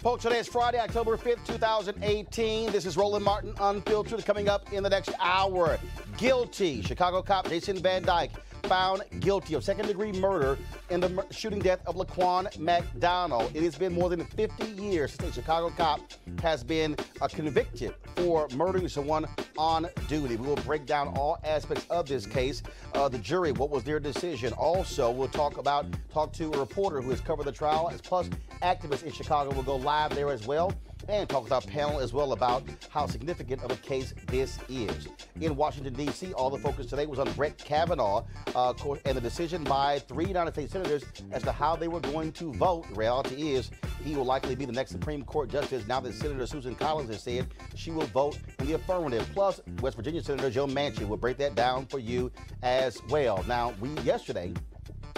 Folks, today is Friday, October 5th, 2018. This is Roland Martin Unfiltered. Coming up in the next hour, guilty. Chicago cop Jason Van Dyke found guilty of second-degree murder in the shooting death of Laquan McDonald. It has been more than 50 years since a Chicago cop has been convicted for murdering someone on duty. We will break down all aspects of this case. The jury, what was their decision? Also, we'll talk to a reporter who has covered the trial, plus activists in Chicago will go live there as well, and talk with our panel as well about how significant of a case this is. In Washington, D.C., all the focus today was on Brett Kavanaugh and the decision by 3 United States senators as to how they were going to vote. The reality is he will likely be the next Supreme Court justice now that Senator Susan Collins has said she will vote in the affirmative. Plus, West Virginia Senator Joe Manchin will break that down for you as well. Now, yesterday,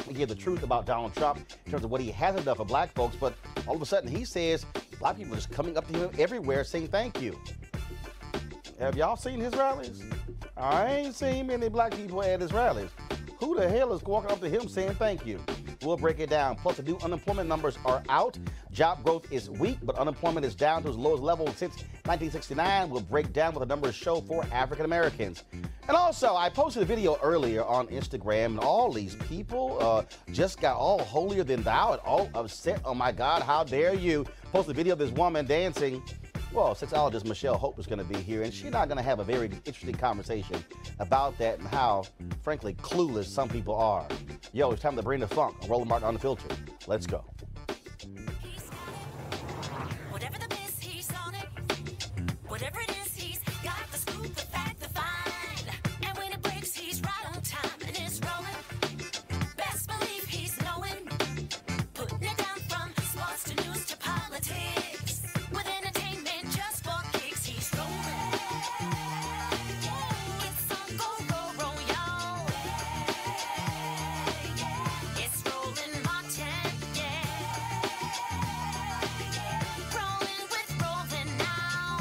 we gave the truth about Donald Trump in terms of what he hasn't done for black folks, but all of a sudden he says black people are just coming up to him everywhere saying thank you. Have y'all seen his rallies? I ain't seen many black people at his rallies. Who the hell is walking up to him saying thank you? We'll break it down. Plus, the new unemployment numbers are out. Job growth is weak, but unemployment is down to its lowest level since 1969. We'll break down what the numbers show for African Americans. And also, I posted a video earlier on Instagram, and all these people just got all holier than thou and all upset. Oh my God, how dare you? Posted a video of this woman dancing. Well, sexologist Michelle Hope is going to be here, and she's not going to have a very interesting conversation about that and how, frankly, clueless some people are. Yo, it's time to bring the funk on Roland Martin Unfiltered. Let's go. Whatever the biz, he's on it. Whatever it is, he's got the scoop, the fact, the find. And when it breaks, he's right on time and it's rolling. Best believe he's knowing. Putting it down from sports to news to politics. With entertainment just for kicks, he's rolling. It's on go, y'all. It's Roland Martin, yeah. Rolling with Roland now.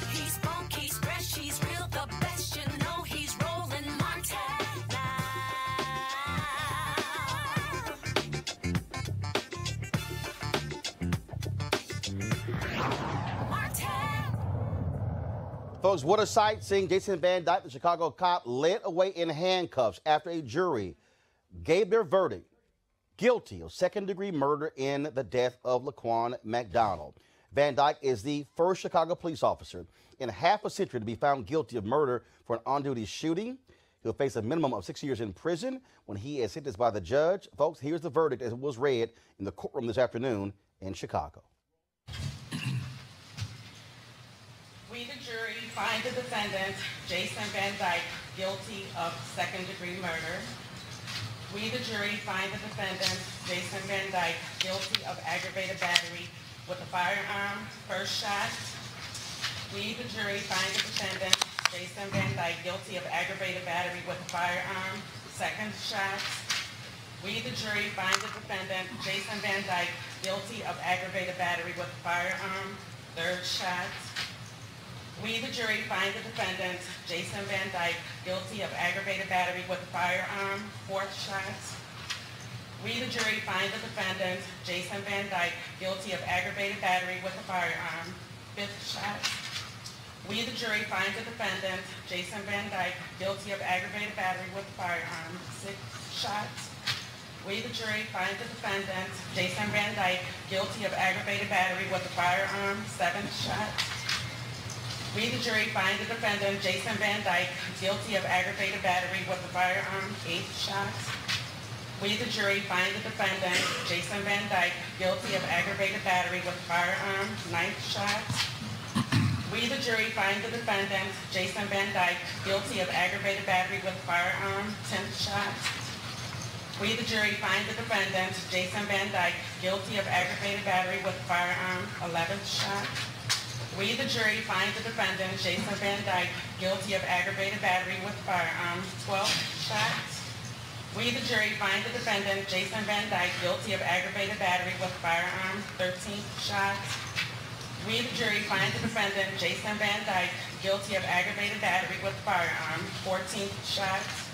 He's funk, he's fresh, he's real, the best, you know he's Roland Martin now. Martin. Folks, what a sight seeing Jason Van Dyke, the Chicago cop, led away in handcuffs after a jury gave their verdict guilty of second-degree murder in the death of Laquan McDonald. Van Dyke is the first Chicago police officer in half a century to be found guilty of murder for an on-duty shooting. He'll face a minimum of 6 years in prison when he is sentenced by the judge. Folks, here's the verdict as it was read in the courtroom this afternoon in Chicago. We, the jury, find the defendant, Jason Van Dyke, guilty of second-degree murder. We, the jury, find the defendant, Jason Van Dyke, guilty of aggravated battery with a firearm, first shot. We, the jury, find the defendant, Jason Van Dyke, Dyke guilty of aggravated battery with a firearm, second shots. We, the jury, find the defendant, Jason Van Dyke, guilty of aggravated battery with a firearm, third shots. We, the jury, find the defendant, Jason Van Dyke, guilty of aggravated battery with a firearm, fourth shots. We, the jury, find the defendant, Jason Van Dyke, guilty of aggravated battery with a firearm, fifth shots. We, the jury, find the defendant, Jason Van Dyke, guilty of aggravated battery with a firearm, sixth shots. We, the jury, find the defendant, Jason Van Dyke, guilty of aggravated battery with a firearm, seventh shots. We, the jury, find the defendant, Jason Van Dyke, guilty of aggravated battery with a firearm, eighth shots. We, the jury, find the defendant, Jason Van Dyke, guilty of aggravated battery with a firearm, ninth shots. We, the jury, find the defendant, Jason Van Dyke, guilty of aggravated battery with a firearm, 10th shots. We, the jury, find the defendant, Jason Van Dyke, guilty of aggravated battery with a firearm, 11th shot. We, the jury, find the defendant, Jason Van Dyke, guilty of aggravated battery with a firearm, 12th shots. We, the jury, find the defendant, Jason Van Dyke, guilty of aggravated battery with a firearm, 13th shots. We, the jury, find the defendant, Jason Van Dyke, guilty of aggravated battery with a firearm, 14th shots.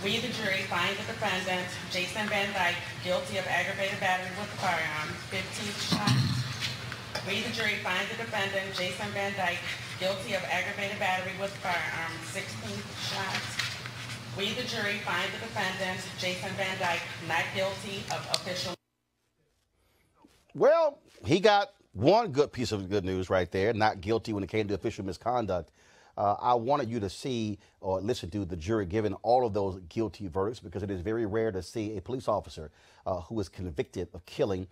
We, the jury, find the defendant, Jason Van Dyke, guilty of aggravated battery with a firearm, 15th shots. We, the jury, find the defendant, Jason Van Dyke, guilty of aggravated battery with a firearm, 16th shots. We, the jury, find the defendant, Jason Van Dyke, not guilty of official. Well, he got one good piece of good news right there, not guilty when it came to official misconduct. I wanted you to see or listen to the jury giving all of those guilty verdicts, because it is very rare to see a police officer who is convicted of killing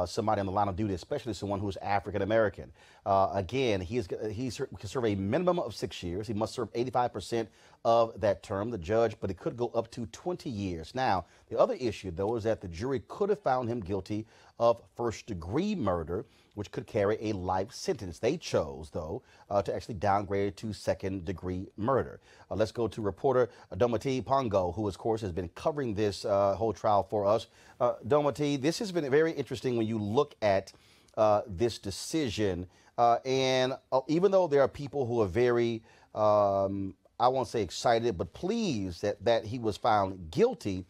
somebody on the line of duty, especially someone who is African American. Again, he can serve a minimum of 6 years. He must serve 85% of that term, the judge, but it could go up to 20 years. Now, the other issue, though, is that the jury could have found him guilty of first-degree murder, which could carry a life sentence. They chose, though, to actually downgrade it to second-degree murder. Let's go to reporter Domati Pongo, who, of course, has been covering this whole trial for us. Domati, this has been very interesting when you look at this decision. And even though there are people who are very, I won't say excited, but pleased that he was found guilty,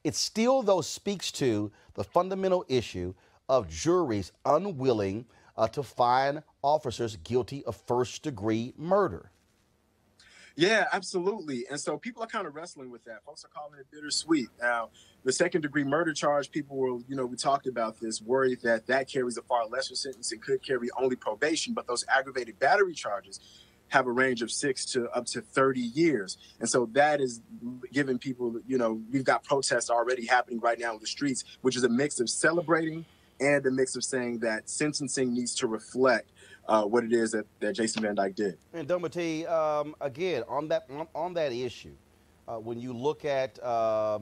it still, though, speaks to the fundamental issue of juries unwilling to find officers guilty of first-degree murder. Yeah, absolutely. And so people are kind of wrestling with that. Folks are calling it bittersweet. Now, the second-degree murder charge, people were, we talked about this, worried that that carries a far lesser sentence. It could carry only probation, but those aggravated battery charges have a range of 6 to up to 30 years. And so that is giving people, we've got protests already happening right now in the streets, which is a mix of celebrating and a mix of saying that sentencing needs to reflect what it is that Jason Van Dyke did. And Domati, again, on that issue, when you look at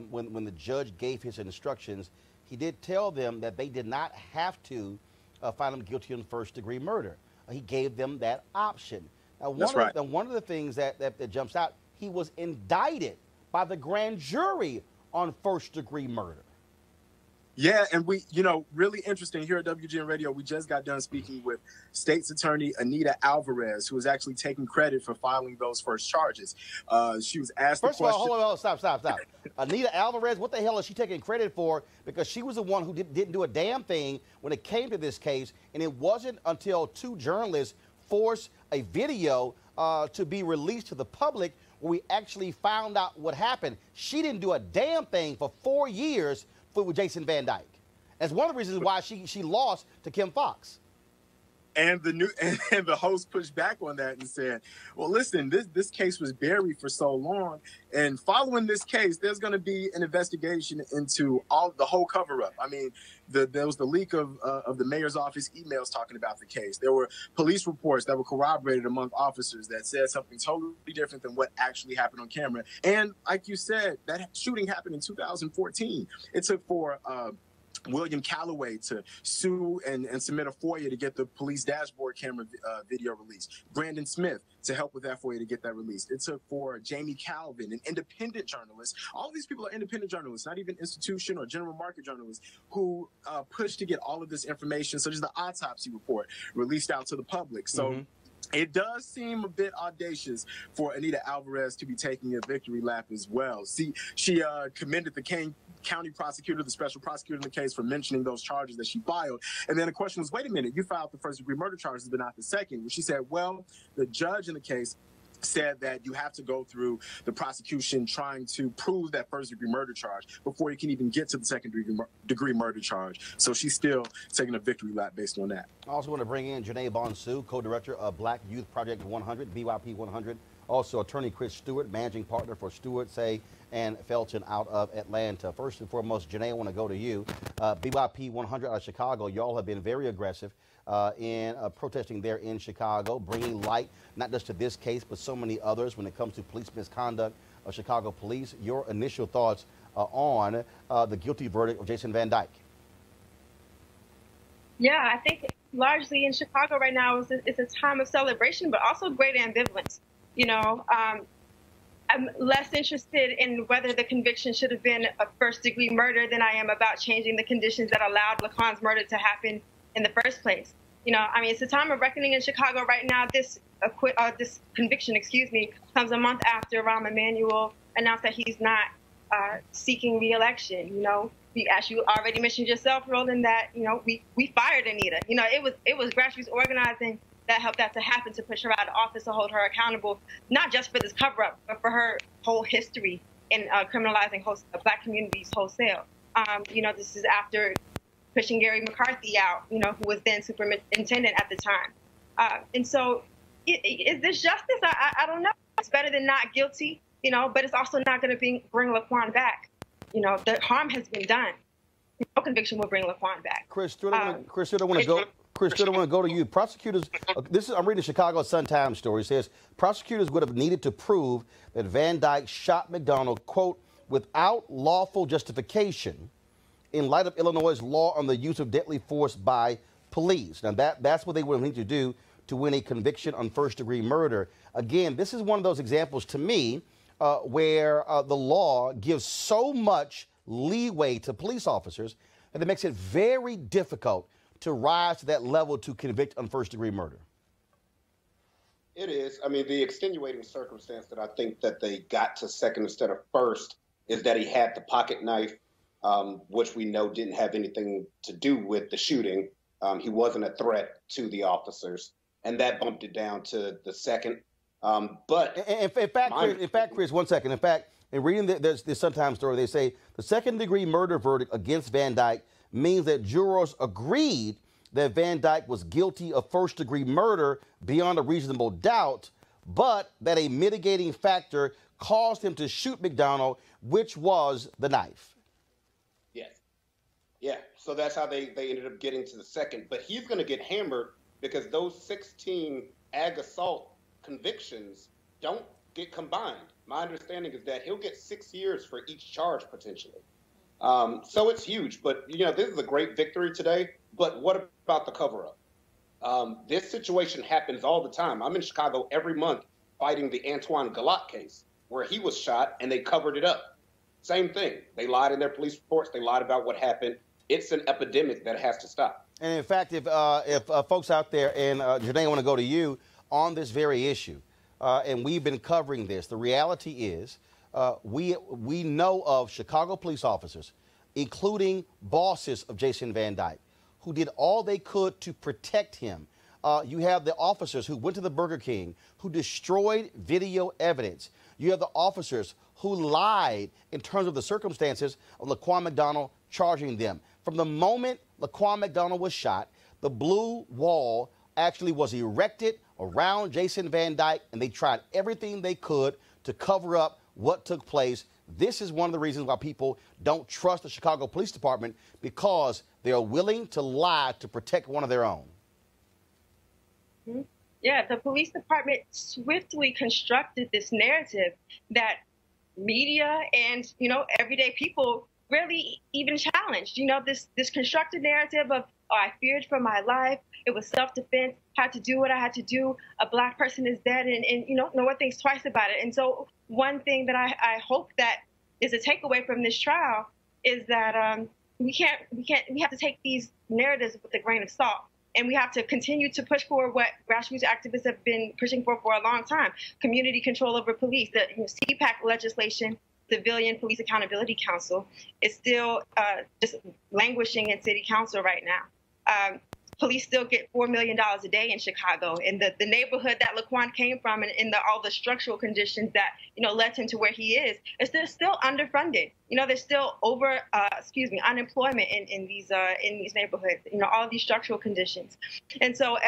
when the judge gave his instructions, he did tell them that they did not have to find him guilty of first-degree murder. He gave them that option. Now, one of the things that jumps out, he was indicted by the grand jury on first-degree murder. Yeah, and we, really interesting here at WGN Radio, we just got done speaking with State's Attorney Anita Alvarez, who was actually taking credit for filing those first charges. She was asked the question. First of all, hold on, stop. Anita Alvarez, what the hell is she taking credit for? Because she was the one who didn't do a damn thing when it came to this case, and it wasn't until 2 journalists forced a video to be released to the public where we actually found out what happened. She didn't do a damn thing for 4 years with Jason Van Dyke. That's one of the reasons why she lost to Kim Fox. And the host pushed back on that and said, well, listen, this case was buried for so long, and following this case, there's going to be an investigation into the whole cover-up. I mean, there was the leak of the mayor's office emails talking about the case. There were police reports that were corroborated among officers that said something totally different than what actually happened on camera. And like you said, that shooting happened in 2014. It took for William Calloway to sue and submit a FOIA to get the police dashboard camera video released. Brandon Smith to help with that FOIA to get that released. It took for Jamie Calvin, an independent journalist. All of these people are independent journalists, not even institution or general market journalists, who pushed to get all of this information, such as the autopsy report, released out to the public. So it does seem a bit audacious for Anita Alvarez to be taking a victory lap as well. See, she commended the county prosecutor, the special prosecutor in the case, for mentioning those charges that she filed. And then the question was, wait a minute, you filed the first-degree murder charges, but not the second. Well, she said, well, the judge in the case said that you have to go through the prosecution trying to prove that first-degree murder charge before you can even get to the second-degree murder charge. So she's still taking a victory lap based on that. I also want to bring in Janae Bonsu, co-director of Black Youth Project 100, BYP 100. Also, attorney Chris Stewart, managing partner for Stewart, Say, and Felton out of Atlanta. First and foremost, Janae, I want to go to you. BYP 100 out of Chicago, y'all have been very aggressive in protesting there in Chicago, bringing light not just to this case, but so many others when it comes to police misconduct of Chicago police. Your initial thoughts on the guilty verdict of Jason Van Dyke? Yeah, I think largely in Chicago right now it's a time of celebration, but also great ambivalence. You know, I'm less interested in whether the conviction should have been a first-degree murder than I am about changing the conditions that allowed Laquan's murder to happen in the first place. You know, I mean, it's a time of reckoning in Chicago right now. This conviction, comes a month after Rahm Emanuel announced that he's not seeking re-election. You know, as you already mentioned yourself, Roland, that, you know, we fired Anita. You know, it was grassroots organizing that helped that to happen, to push her out of office, to hold her accountable, not just for this cover-up, but for her whole history in criminalizing Black communities wholesale. You know, this is after pushing Gary McCarthy out, you know, who was then superintendent at the time. And so is this justice? I don't know. It's better than not guilty, you know, but it's also not going to bring Laquan back. You know, the harm has been done. No conviction will bring Laquan back. Chris Stewart, I want to go to you. Prosecutors, I'm reading a Chicago Sun-Times story. It says prosecutors would have needed to prove that Van Dyke shot McDonald, quote, without lawful justification in light of Illinois' law on the use of deadly force by police. Now, that's what they would need to do to win a conviction on first-degree murder. Again, this is one of those examples to me where the law gives so much leeway to police officers that it makes it very difficult to rise to that level to convict on first-degree murder. It is. I mean, the extenuating circumstance that I think that they got to second instead of first is that he had the pocket knife, which we know didn't have anything to do with the shooting. He wasn't a threat to the officers, and that bumped it down to the second. But in fact, Chris, 1 second. In fact, in reading this Sun-Times story, they say the second-degree murder verdict against Van Dyke means that jurors agreed that Van Dyke was guilty of first-degree murder beyond a reasonable doubt, but that a mitigating factor caused him to shoot McDonald, which was the knife. Yes. Yeah, so that's how they ended up getting to the second. But he's going to get hammered because those 16 ag assault convictions don't get combined. My understanding is that he'll get 6 years for each charge, potentially. So it's huge, but, you know, this is a great victory today. But what about the cover-up? This situation happens all the time. I'm in Chicago every month fighting the Antoine Galat case, where he was shot and they covered it up. Same thing. They lied in their police reports. They lied about what happened. It's an epidemic that has to stop. And in fact, if folks out there, and Janae, I want to go to you on this very issue, and we've been covering this, the reality is we know of Chicago police officers, including bosses of Jason Van Dyke, who did all they could to protect him. You have the officers who went to the Burger King, who destroyed video evidence. You have the officers who lied in terms of the circumstances of Laquan McDonald charging them. From the moment Laquan McDonald was shot, the blue wall actually was erected around Jason Van Dyke, and they tried everything they could to cover up what took place. This is one of the reasons why people don't trust the Chicago Police Department, because they are willing to lie to protect one of their own. Yeah, the police department swiftly constructed this narrative that media and, you know, everyday people really even challenged. You know, this constructed narrative of, oh, I feared for my life. It was self-defense. Had to do what I had to do. A Black person is dead, and you know, no one thinks twice about it. And so, one thing that I hope that is a takeaway from this trial is that we have to take these narratives with a grain of salt. And we have to continue to push forward what grassroots activists have been pushing for a long time: community control over police. The CPAC legislation, Civilian Police Accountability Council, is still just languishing in city council right now. Police still get $4 million a day in Chicago, and the neighborhood that Laquan came from, and all the structural conditions that led him to where he is they're still underfunded. There's still unemployment in these neighborhoods. All of these structural conditions, and so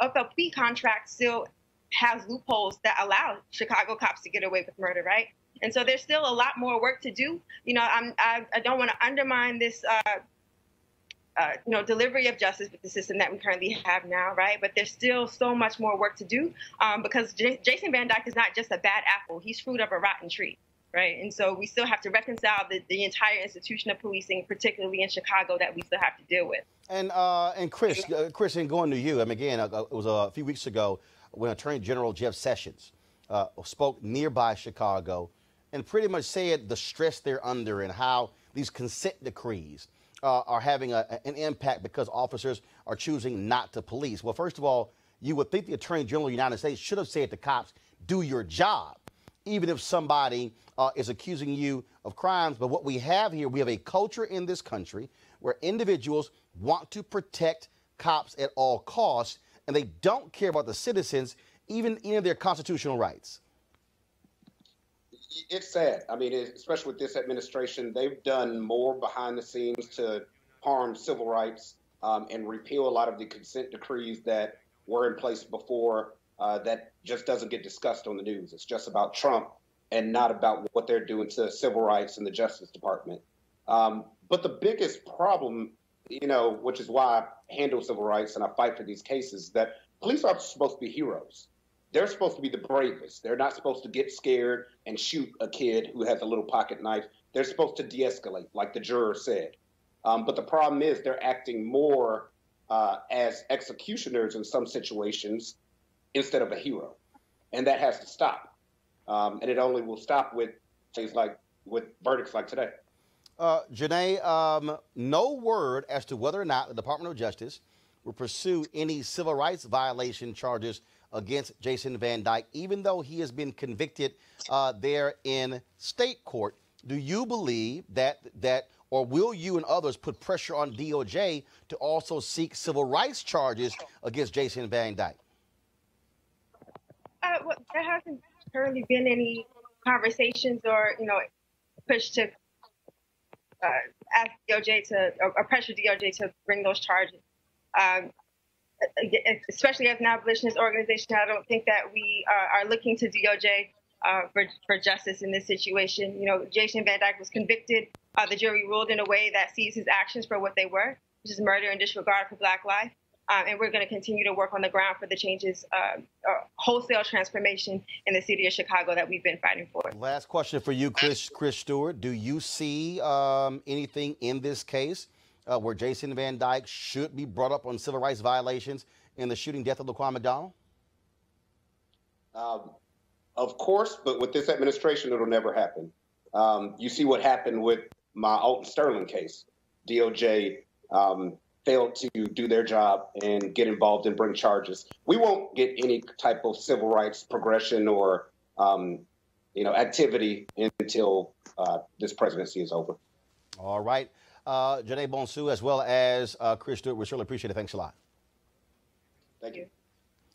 FLP contract still has loopholes that allow Chicago cops to get away with murder, right? And so there's still a lot more work to do. I don't want to undermine this. Delivery of justice with the system that we currently have now, right? But there's still so much more work to do because Jason Van Dyke is not just a bad apple. He's fruit of a rotten tree, right? And so we still have to reconcile the entire institution of policing, particularly in Chicago, that we still have to deal with. And Chris, in going to you, I mean, again, it was a few weeks ago when Attorney General Jeff Sessions spoke nearby Chicago and pretty much said the stress they're under and how these consent decrees are having an impact because officers are choosing not to police. Well, first of all, you would think the Attorney General of the United States should have said to cops, do your job, even if somebody is accusing you of crimes. But what we have here, we have a culture in this country where individuals want to protect cops at all costs, and they don't care about the citizens, even their constitutional rights. It's sad. I mean, especially with this administration, they've done more behind the scenes to harm civil rights and repeal a lot of the consent decrees that were in place before that just doesn't get discussed on the news. It's just about Trump and not about what they're doing to civil rights in the Justice Department. But the biggest problem, which is why I handle civil rights and I fight for these cases, that police officers are supposed to be heroes. They're supposed to be the bravest. They're not supposed to get scared and shoot a kid who has a little pocket knife. They're supposed to de-escalate, like the juror said. But the problem is they're acting more as executioners in some situations instead of a hero. And that has to stop. And it only will stop with things like with verdicts like today. Janae, no word as to whether or not the Department of Justice will pursue any civil rights violation charges against Jason Van Dyke, even though he has been convicted there in state court. Do you believe that, or will you and others put pressure on DOJ to also seek civil rights charges against Jason Van Dyke? Well, there hasn't currently been any conversations or, push to ask DOJ or pressure DOJ to bring those charges. Especially as an abolitionist organization, I don't think that we are looking to DOJ for justice in this situation. Jason Van Dyke was convicted. The jury ruled in a way that sees his actions for what they were, which is murder and disregard for Black life. And we're going to continue to work on the ground for the changes, wholesale transformation in the city of Chicago that we've been fighting for. Last question for you, Chris Stewart. Do you see anything in this case where Jason Van Dyke should be brought up on civil rights violations in the shooting death of Laquan McDonald? Of course, but with this administration, it'll never happen. You see what happened with my Alton Sterling case. DOJ failed to do their job and get involved and bring charges. We won't get any type of civil rights progression or activity until this presidency is over. All right. Janae Bonsu, as well as Chris Stewart, we certainly appreciate it. Thanks a lot. Thank you.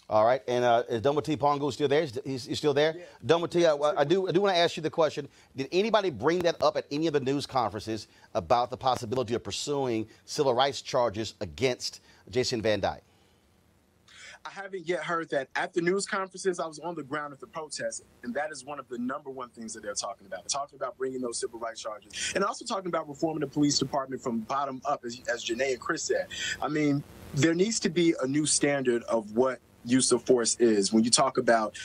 All right, and is Domati Pongo still there? He's still there? Yeah. Domati, I do want to ask you the question, did anybody bring that up at any of the news conferences about the possibility of pursuing civil rights charges against Jason Van Dyke? I haven't yet heard that. At the news conferences, I was on the ground at the protests, and that is one of the #1 things that they're talking about. They're talking about bringing those civil rights charges, and also talking about reforming the police department from bottom up, as Janae and Chris said. I mean, there needs to be a new standard of what use of force is. When you talk about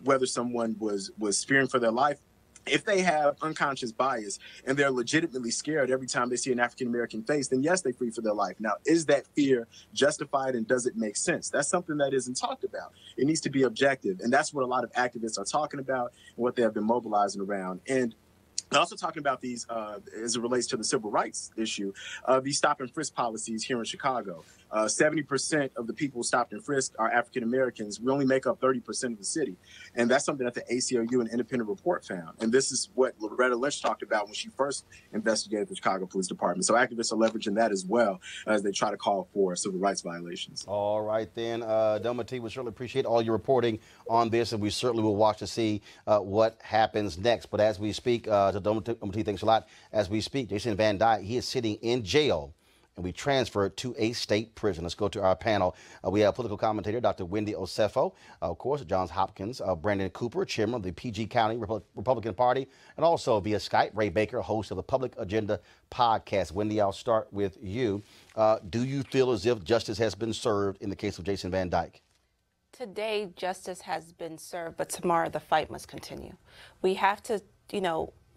whether someone was fearing for their life, If they have unconscious bias and they're legitimately scared every time they see an African-American face, then yes, they flee for their life. Now, is that fear justified and does it make sense? That's something that isn't talked about. It needs to be objective. And that's what a lot of activists are talking about and what they have been mobilizing around. And also talking about these, as it relates to the civil rights issue, these stop and frisk policies here in Chicago. 70% of the people stopped and frisked are African Americans. We only make up 30% of the city. And that's something that the ACLU and independent report found. And this is what Loretta Lynch talked about when she first investigated the Chicago Police Department. So activists are leveraging that as well as they try to call for civil rights violations. All right, then. Delma T, we certainly appreciate all your reporting on this, and we certainly will watch to see what happens next. But as we speak, to Delma T, thanks a lot. As we speak, Jason Van Dyke, he is sitting in jail, and we transferred to a state prison. Let's go to our panel. We have political commentator Dr. Wendy Osefo, of course, Johns Hopkins, Brandon Cooper, chairman of the PG County Republican Party, and also via Skype, Ray Baker, host of the Public Agenda podcast. Wendy, I'll start with you. Do you feel as if justice has been served in the case of Jason Van Dyke? Today, justice has been served, but tomorrow the fight must continue. We have to,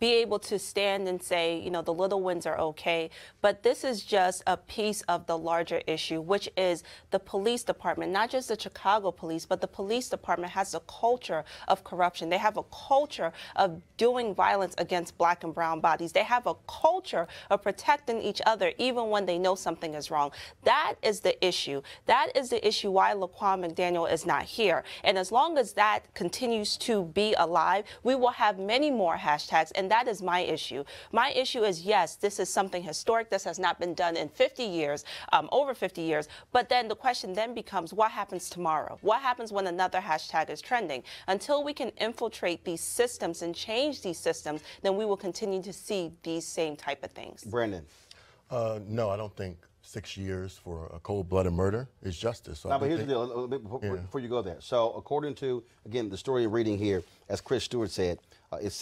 be able to stand and say, the little wins are okay, but this is just a piece of the larger issue, which is the police department, not just the Chicago police, but the police department has a culture of corruption. They have a culture of doing violence against black and brown bodies. They have a culture of protecting each other even when they know something is wrong. That is the issue. That is the issue why Laquan McDonald is not here. And as long as that continues to be alive, we will have many more hashtags, and that is my issue. My issue is, yes, this is something historic. This has not been done in 50 years, over 50 years. But then the question then becomes, what happens tomorrow? What happens when another hashtag is trending? Until we can infiltrate these systems and change these systems, then we will continue to see these same type of things. Brandon. No, I don't think 6 years for a cold-blooded murder is justice. So but here's the deal, before you go there. So according to, again, the story you're reading here, as Chris Stewart said, it's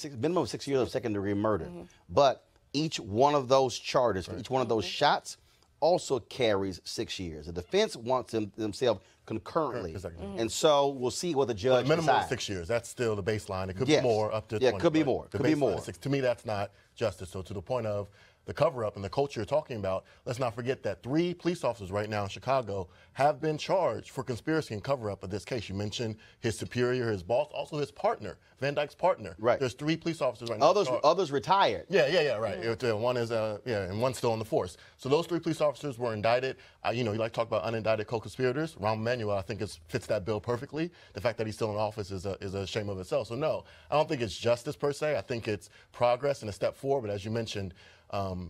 minimum of 6 years of second-degree murder. Mm-hmm. But each one of those charges, for each one of those shots, also carries 6 years. The defense wants themselves concurrently. Mm-hmm. And so we'll see what the judge decides. Minimum of 6 years. That's still the baseline. It could be more, up to 20. Yeah, it could be more. Could be more. To me, that's not justice. So to the point of the cover-up and the culture you're talking about, let's not forget that 3 police officers right now in Chicago have been charged for conspiracy and cover-up of this case. You mentioned his superior, his boss, also his partner, Van Dyke's partner. Right. There's 3 police officers right now. Others retired. Yeah, right. One is, and one's still on the force. So those 3 police officers were indicted. You like to talk about unindicted co-conspirators. Rahm Emanuel, I think, fits that bill perfectly. The fact that he's still in office is a shame of itself. So no, I don't think it's justice per se. I think it's progress and a step forward. But as you mentioned,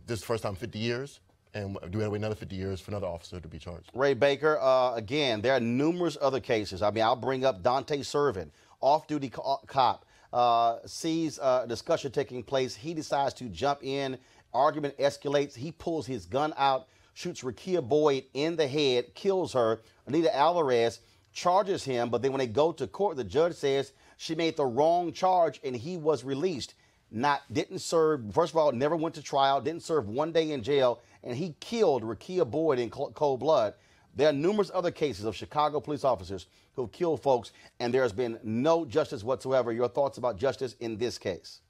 this is the first time in 50 years, and do we have another 50 years for another officer to be charged? Ray Baker, again, there are numerous other cases. I mean, I'll bring up Dante Servin, off-duty cop, sees a discussion taking place. He decides to jump in. Argument escalates. He pulls his gun out, shoots Rakia Boyd in the head, kills her. Anita Alvarez charges him, but then when they go to court, the judge says she made the wrong charge and he was released. Didn't serve, first of all, never went to trial, didn't serve 1 day in jail, and he killed Rakia Boyd in cold blood. There are numerous other cases of Chicago police officers who have killed folks, and there has been no justice whatsoever. Your thoughts about justice in this case?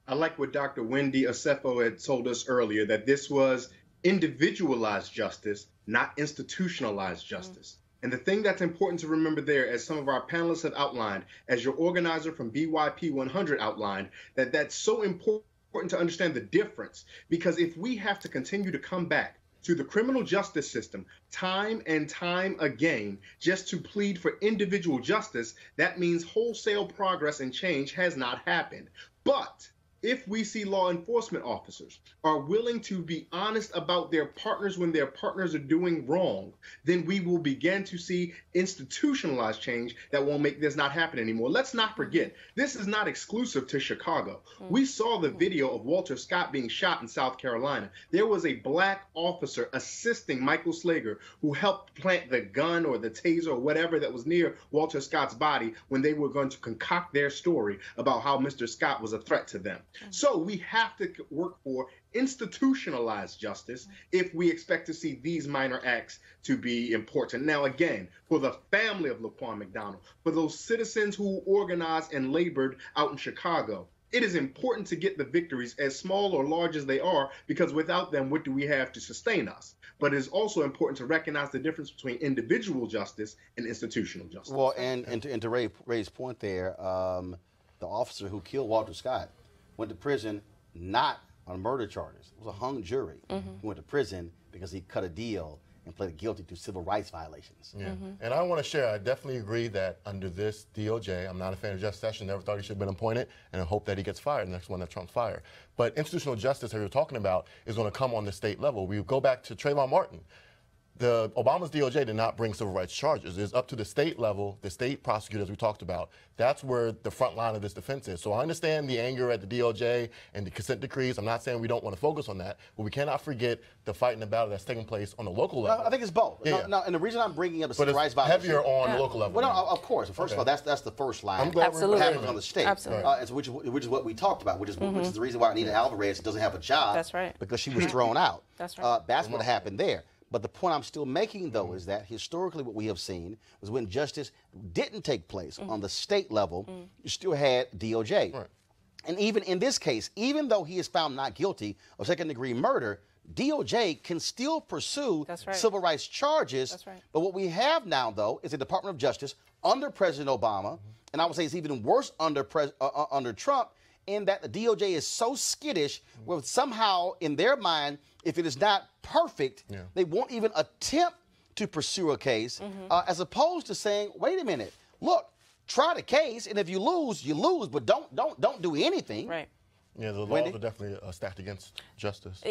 I like what Dr. Wendy Osefo had told us earlier, that this was individualized justice, not institutionalized justice. And the thing that's important to remember there, as some of our panelists have outlined, as your organizer from BYP 100 outlined, that's so important to understand the difference. Because if we have to continue to come back to the criminal justice system time and time again just to plead for individual justice, that means wholesale progress and change has not happened. But if we see law enforcement officers are willing to be honest about their partners when their partners are doing wrong, then we will begin to see institutionalized change that will make this not happen anymore. Let's not forget, this is not exclusive to Chicago. We saw the video of Walter Scott being shot in South Carolina. There was a black officer assisting Michael Slager who helped plant the gun or the taser or whatever that was near Walter Scott's body when they were going to concoct their story about how Mr. Scott was a threat to them. So we have to work for institutionalized justice if we expect to see these minor acts to be important. Now, again, for the family of Laquan McDonald, for those citizens who organized and labored out in Chicago, it is important to get the victories, as small or large as they are, because without them, what do we have to sustain us? But it is also important to recognize the difference between individual justice and institutional justice. Well, and to Ray's point there, the officer who killed Walter Scott went to prison not on murder charges. It was a hung jury. He went to prison because he cut a deal and pleaded guilty to civil rights violations. Yeah. And I want to share, I definitely agree that under this DOJ, I'm not a fan of Jeff Sessions, never thought he should have been appointed, and I hope that he gets fired, the next one that Trump's fired. But institutional justice that you're talking about is going to come on the state level. We go back to Trayvon Martin. Obama's DOJ did not bring civil rights charges. It's up to the state level, the state prosecutors we talked about. That's where the front line of this defense is. So I understand the anger at the DOJ and the consent decrees. I'm not saying we don't want to focus on that, but we cannot forget the fight and the battle that's taking place on the local level. No, I think it's both. Yeah. No, and the reason I'm bringing up the But civil rights it's violation, heavier on the local level. well, no, of course. First of all, that's the first line. I'm glad Absolutely. we're Happens on the state. Absolutely. And so which is what we talked about, which is the reason why Anita Alvarez doesn't have a job. That's right. Because she was thrown out. That's right. That's what happened there. But the point I'm still making, though, is that historically what we have seen was when justice didn't take place on the state level, you still had DOJ. Right. And even in this case, even though he is found not guilty of second-degree murder, DOJ can still pursue That's right. civil rights charges. That's right. But what we have now, though, is the Department of Justice under President Obama, and I would say it's even worse under Trump, in that the DOJ is so skittish, where somehow in their mind, if it is not perfect, they won't even attempt to pursue a case, as opposed to saying, wait a minute, look, try the case, and if you lose, you lose, but don't do anything. Right. Yeah, the laws are definitely stacked against justice.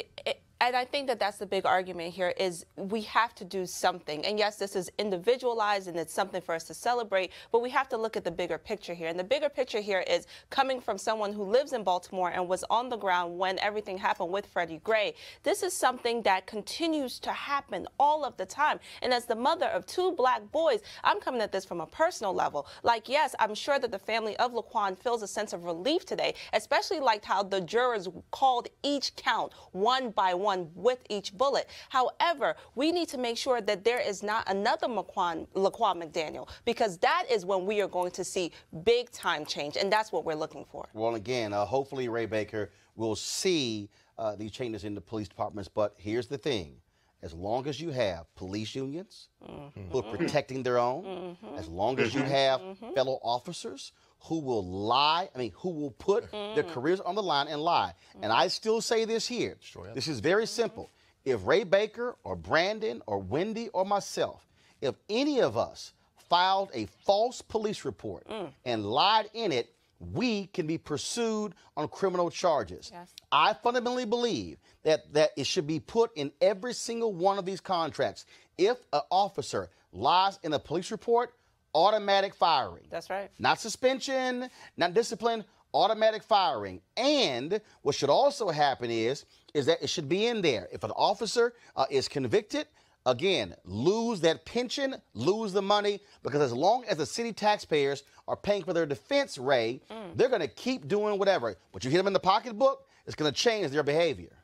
And I think that that's the big argument here is we have to do something. And yes, this is individualized and it's something for us to celebrate, but we have to look at the bigger picture here. And the bigger picture here is coming from someone who lives in Baltimore and was on the ground when everything happened with Freddie Gray. This is something that continues to happen all of the time. And as the mother of 2 black boys, I'm coming at this from a personal level. Like, yes, I'm sure that the family of Laquan feels a sense of relief today, especially like how the jurors called each count one by one with each bullet. However, we need to make sure that there is not another Laquan McDaniel, because that is when we are going to see big time change, and that's what we're looking for. Well, again, hopefully Ray Baker will see these changes in the police departments, but here's the thing. As long as you have police unions who are protecting their own, as long as you have fellow officers who will lie, who will put their careers on the line and lie. And I still say this here. This is very simple. If Ray Baker or Brandon or Wendy or myself, if any of us filed a false police report and lied in it, we can be pursued on criminal charges. Yes. I fundamentally believe that it should be put in every single one of these contracts. If an officer lies in a police report, automatic firing. That's right. Not suspension, not discipline, automatic firing. And what should also happen is that it should be in there. If an officer is convicted, again, lose that pension, lose the money, because as long as the city taxpayers are paying for their defense, Ray, they're going to keep doing whatever. But you hit them in the pocketbook, it's going to change their behavior.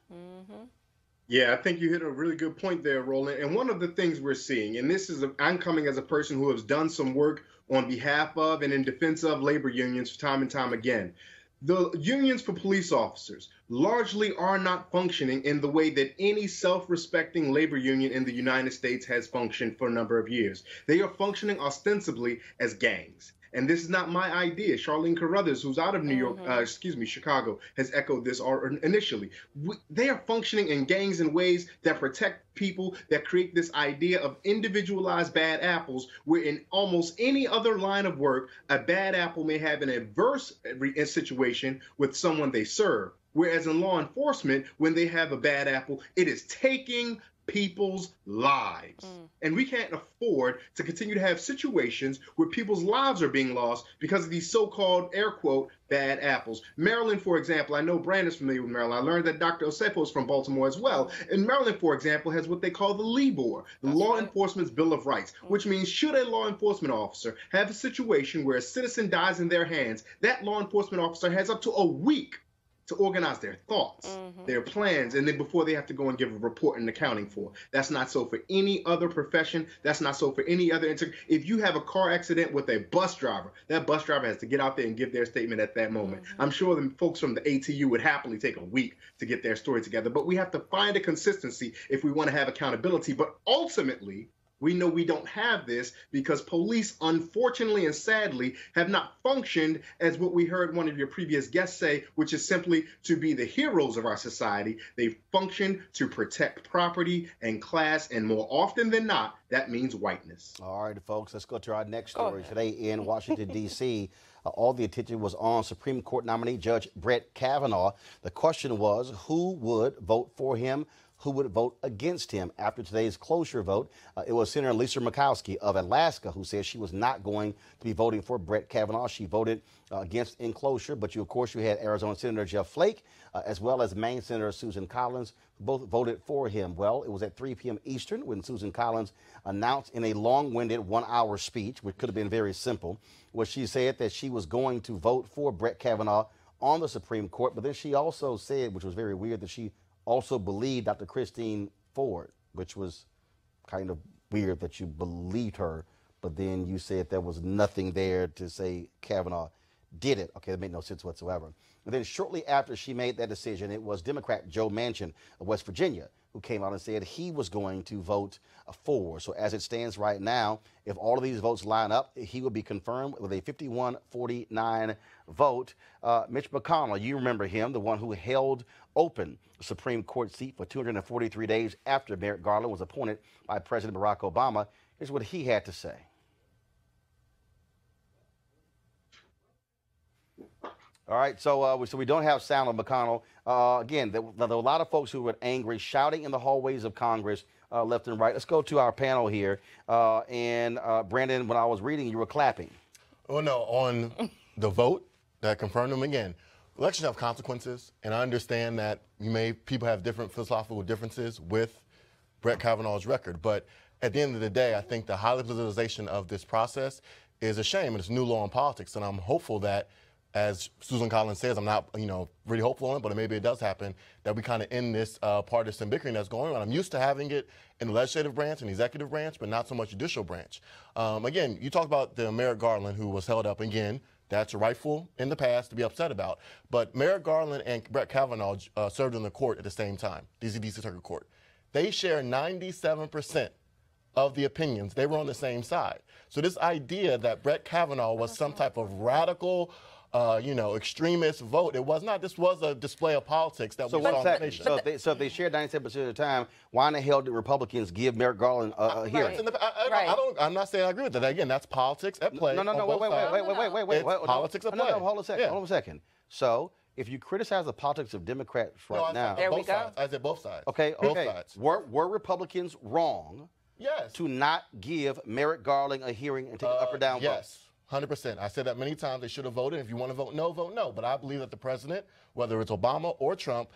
Yeah, I think you hit a really good point there, Roland. And one of the things we're seeing, and this is, I'm coming as a person who has done some work on behalf of and in defense of labor unions time and time again. The unions for police officers largely are not functioning in the way that any self-respecting labor union in the United States has functioned for a number of years. They are functioning ostensibly as gangs. And this is not my idea. Charlene Carruthers, who's out of Chicago, has echoed this initially. They are functioning in gangs in ways that protect people, that create this idea of individualized bad apples, where in almost any other line of work, a bad apple may have an adverse situation with someone they serve. Whereas in law enforcement, when they have a bad apple, it is taking people's lives. And we can't afford to continue to have situations where people's lives are being lost because of these so-called, air quote, bad apples. Maryland, for example, I know Brandon's familiar with Maryland. I learned that Dr. Osefo is from Baltimore as well. And Maryland, for example, has what they call the LEBOR, the Law Enforcement's Bill of Rights, which means should a law enforcement officer have a situation where a citizen dies in their hands, that law enforcement officer has up to a week to organize their thoughts, their plans, and then before they have to go and give a report and accounting for. That's not so for any other profession. That's not so for any other. If you have a car accident with a bus driver, that bus driver has to get out there and give their statement at that moment. I'm sure the folks from the ATU would happily take a week to get their story together, but we have to find a consistency if we want to have accountability. But ultimately, we know we don't have this because police, unfortunately and sadly, have not functioned as what we heard one of your previous guests say, which is simply to be the heroes of our society. They function to protect property and class, and more often than not, that means whiteness. All right, folks, let's go to our next story. Today in Washington, D.C., all the attention was on Supreme Court nominee Judge Brett Kavanaugh. The question was, who would vote for him? Who would vote against him? After today's cloture vote, it was Senator Lisa Murkowski of Alaska who said she was not going to be voting for Brett Kavanaugh. She voted against enclosure, but of course you had Arizona Senator Jeff Flake as well as Maine Senator Susan Collins, who both voted for him. Well, it was at 3 p.m. Eastern when Susan Collins announced in a long-winded one-hour speech, which could have been very simple, where she said that she was going to vote for Brett Kavanaugh on the Supreme Court, but then she also said, which was very weird, that she also believed Dr. Christine Ford, which was kind of weird that you believed her, but then you said there was nothing there to say Kavanaugh did it. Okay, that made no sense whatsoever. And then shortly after she made that decision, it was Democrat Joe Manchin of West Virginia who came out and said he was going to vote for. So as it stands right now, if all of these votes line up, he will be confirmed with a 51-49 vote. Mitch McConnell, you remember him, the one who held open the Supreme Court seat for 243 days after Merrick Garland was appointed by President Barack Obama. Here's what he had to say. All right, so we don't have sound on McConnell. Again, there were a lot of folks who were angry, shouting in the hallways of Congress, left and right. Let's go to our panel here. Brandon, when I was reading, you were clapping. Oh, no, on the vote that confirmed him again. Elections have consequences, and I understand that people have different philosophical differences with Brett Kavanaugh's record, but at the end of the day, I think the highly politicization of this process is a shame, and it's new law in politics, and I'm hopeful that, as Susan Collins says, I'm not, really hopeful on it, but maybe it does happen, that we kind of end this partisan bickering that's going on. I'm used to having it in the legislative branch and the executive branch, but not so much judicial branch. Again, you talk about the Merrick Garland who was held up again. That's rightful in the past to be upset about. But Merrick Garland and Brett Kavanaugh served in the court at the same time, DC Circuit Court. They share 97% of the opinions. They were on the same side. So this idea that Brett Kavanaugh was some type of radical, extremist vote, it was not. This was a display of politics that we saw in the nation. So if they shared 97% of the time, why in the hell did Republicans give Merrick Garland a hearing? I'm not saying I agree with that. Again, that's politics at play. Wait. Politics at play. Hold on a second. So if you criticize the politics of Democrats now, there we go. I said both sides. Okay. Both sides. Were Republicans wrong? Yes. To not give Merrick Garland a hearing and take an up or down vote? Yes. 100%. I said that many times. They should have voted. If you want to vote no, vote no. But I believe that the president, whether it's Obama or Trump,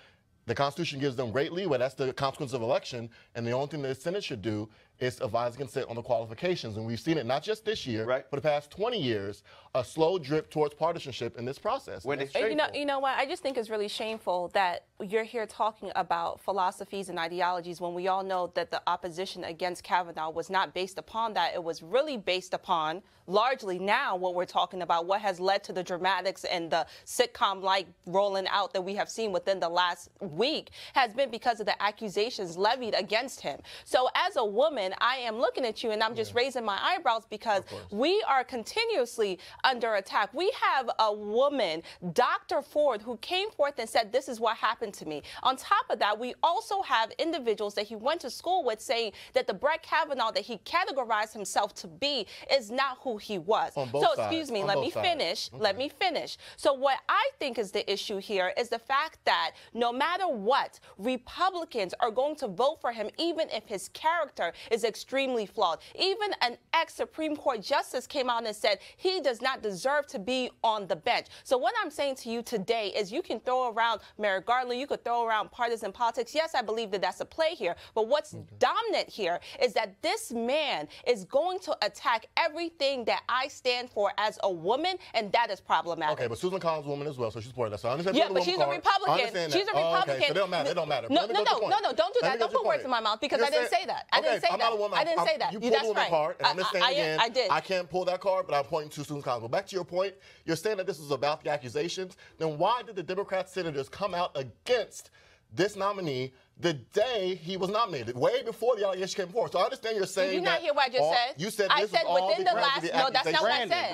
the Constitution gives them great leeway. That's the consequence of election. And the only thing the Senate should do is advise consent on the qualifications. And we've seen it not just this year, but the past 20 years, a slow drip towards partisanship in this process. You know what? I just think it's really shameful that you're here talking about philosophies and ideologies when we all know that the opposition against Kavanaugh was not based upon that. It was really based upon, largely now, what we're talking about, what has led to the dramatics and the sitcom-like rolling out that we have seen within the last week has been because of the accusations levied against him. So as a woman, I am looking at you and I'm just raising my eyebrows because we are continuously under attack. We have a woman, Dr. Ford, who came forth and said, this is what happened to me. On top of that, we also have individuals that he went to school with saying that the Brett Kavanaugh that he categorized himself to be is not who he was. Excuse me, let me finish. Let me finish. So what I think is the issue here is the fact that no matter what, Republicans are going to vote for him, even if his character is extremely flawed. Even an ex-Supreme Court justice came out and said he does not deserve to be on the bench. So what I'm saying to you today is you can throw around Merrick Garland, you could throw around partisan politics. Yes, I believe that that's a play here, but what's dominant here is that this man is going to attack everything that I stand for as a woman, and that is problematic. Okay, but Susan Collins is a woman as well, so she's supporting that. So I understand. Yeah, but she's a Republican. She's a Republican. Okay, so it don't matter. It don't matter. No, don't do that. Don't put words in my mouth because I didn't say that. I didn't say that. I didn't say that. You pulled the woman card, and I'm just saying again, I did. I can't pull that card, but I'm pointing to Susan Collins. But back to your point, you're saying that this was about the accusations. Then why did the Democrat senators come out against this nominee the day he was nominated, way before the allegation came forward? So I understand you're saying Did you not hear what I just said? You said I this said was within all the last. No, that's not what I said.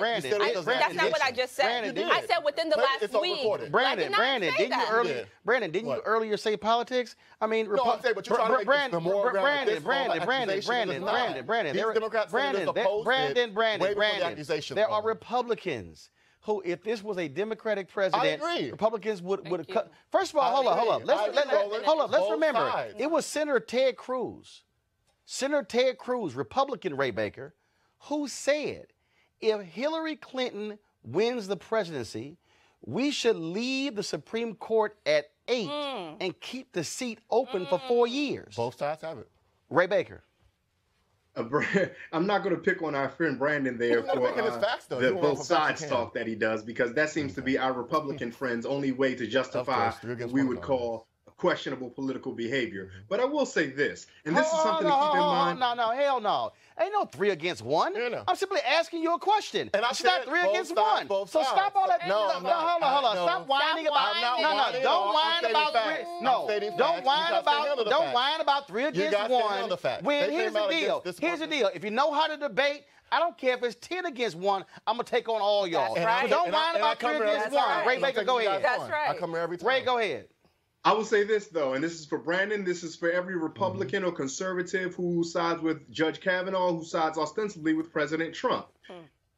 That's not what I just said. I said within the last week. Brandon, didn't you earlier say politics? I mean, no, I'm saying, but you're trying to make the more Brandon, there are Republicans who, if this was a Democratic president, Republicans would have cut. First of all, hold up. Let's remember, it was Senator Ted Cruz, Republican Ray Baker, who said, if Hillary Clinton wins the presidency, we should leave the Supreme Court at 8 and keep the seat open for 4 years. Both sides have it. Ray Baker. I'm not going to pick on our friend Brandon there for the both sides talk that he does, because that seems to be our Republican friend's only way to justify what we would call questionable political behavior. But I will say this, and this is something to keep in mind. No, hell no. Ain't no 3 against 1. Yeah, I'm simply asking you a question. And it's not 3 against 1. So stop all that. No, hold on. Stop whining about. Don't whine about 3. No, don't whine about 3 against 1. When here's the deal. If you know how to debate, I don't care if it's 10 against 1. I'm gonna take on all y'all. That's right. So don't whine about 3 against 1. Ray Baker, go ahead. That's right. I come here every time. Ray, go ahead. I will say this, though, and this is for Brandon, this is for every Republican or conservative who sides with Judge Kavanaugh, who sides ostensibly with President Trump.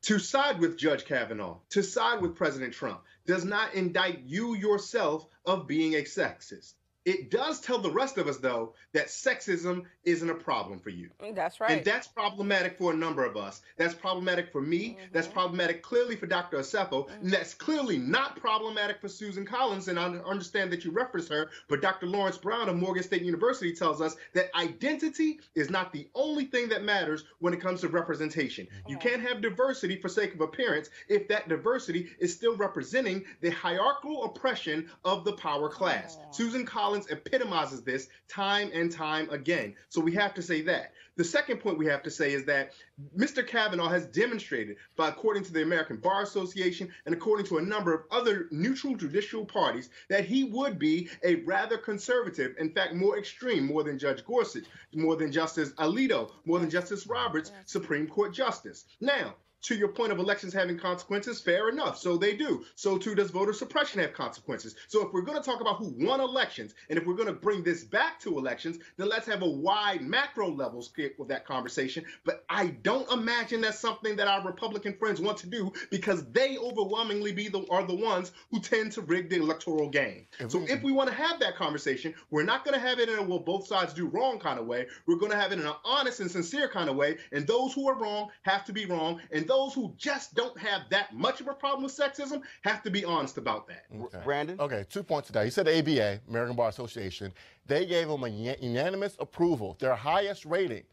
To side with Judge Kavanaugh, to side with President Trump, does not indict you yourself of being a sexist. It does tell the rest of us, though, that sexism isn't a problem for you. That's right. And that's problematic for a number of us. That's problematic for me. That's problematic clearly for Dr. Acefo. And that's clearly not problematic for Susan Collins. And I understand that you reference her, but Dr. Lawrence Brown of Morgan State University tells us that identity is not the only thing that matters when it comes to representation. You can't have diversity for sake of appearance if that diversity is still representing the hierarchical oppression of the power class. Susan Collins epitomizes this time and time again. So we have to say that. The second point we have to say is that Mr. Kavanaugh has demonstrated, by according to the American Bar Association and according to a number of other neutral judicial parties, that he would be a rather conservative, in fact, more extreme, more than Judge Gorsuch, more than Justice Alito, more than Justice Roberts, Supreme Court Justice. Now, to your point of elections having consequences, fair enough. So they do. So too does voter suppression have consequences. So if we're going to talk about who won elections, and if we're going to bring this back to elections, then let's have a wide macro level scale of that conversation. But I don't imagine that's something that our Republican friends want to do, because they overwhelmingly are the ones who tend to rig the electoral game. So if we want to have that conversation, we're not going to have it in a well, both sides do wrong kind of way. We're going to have it in an honest and sincere kind of way. And those who are wrong have to be wrong. And those who just don't have that much of a problem with sexism have to be honest about that. Okay. Brandon? Okay, 2 points to that. You said the ABA, American Bar Association, they gave him a unanimous approval, their highest rating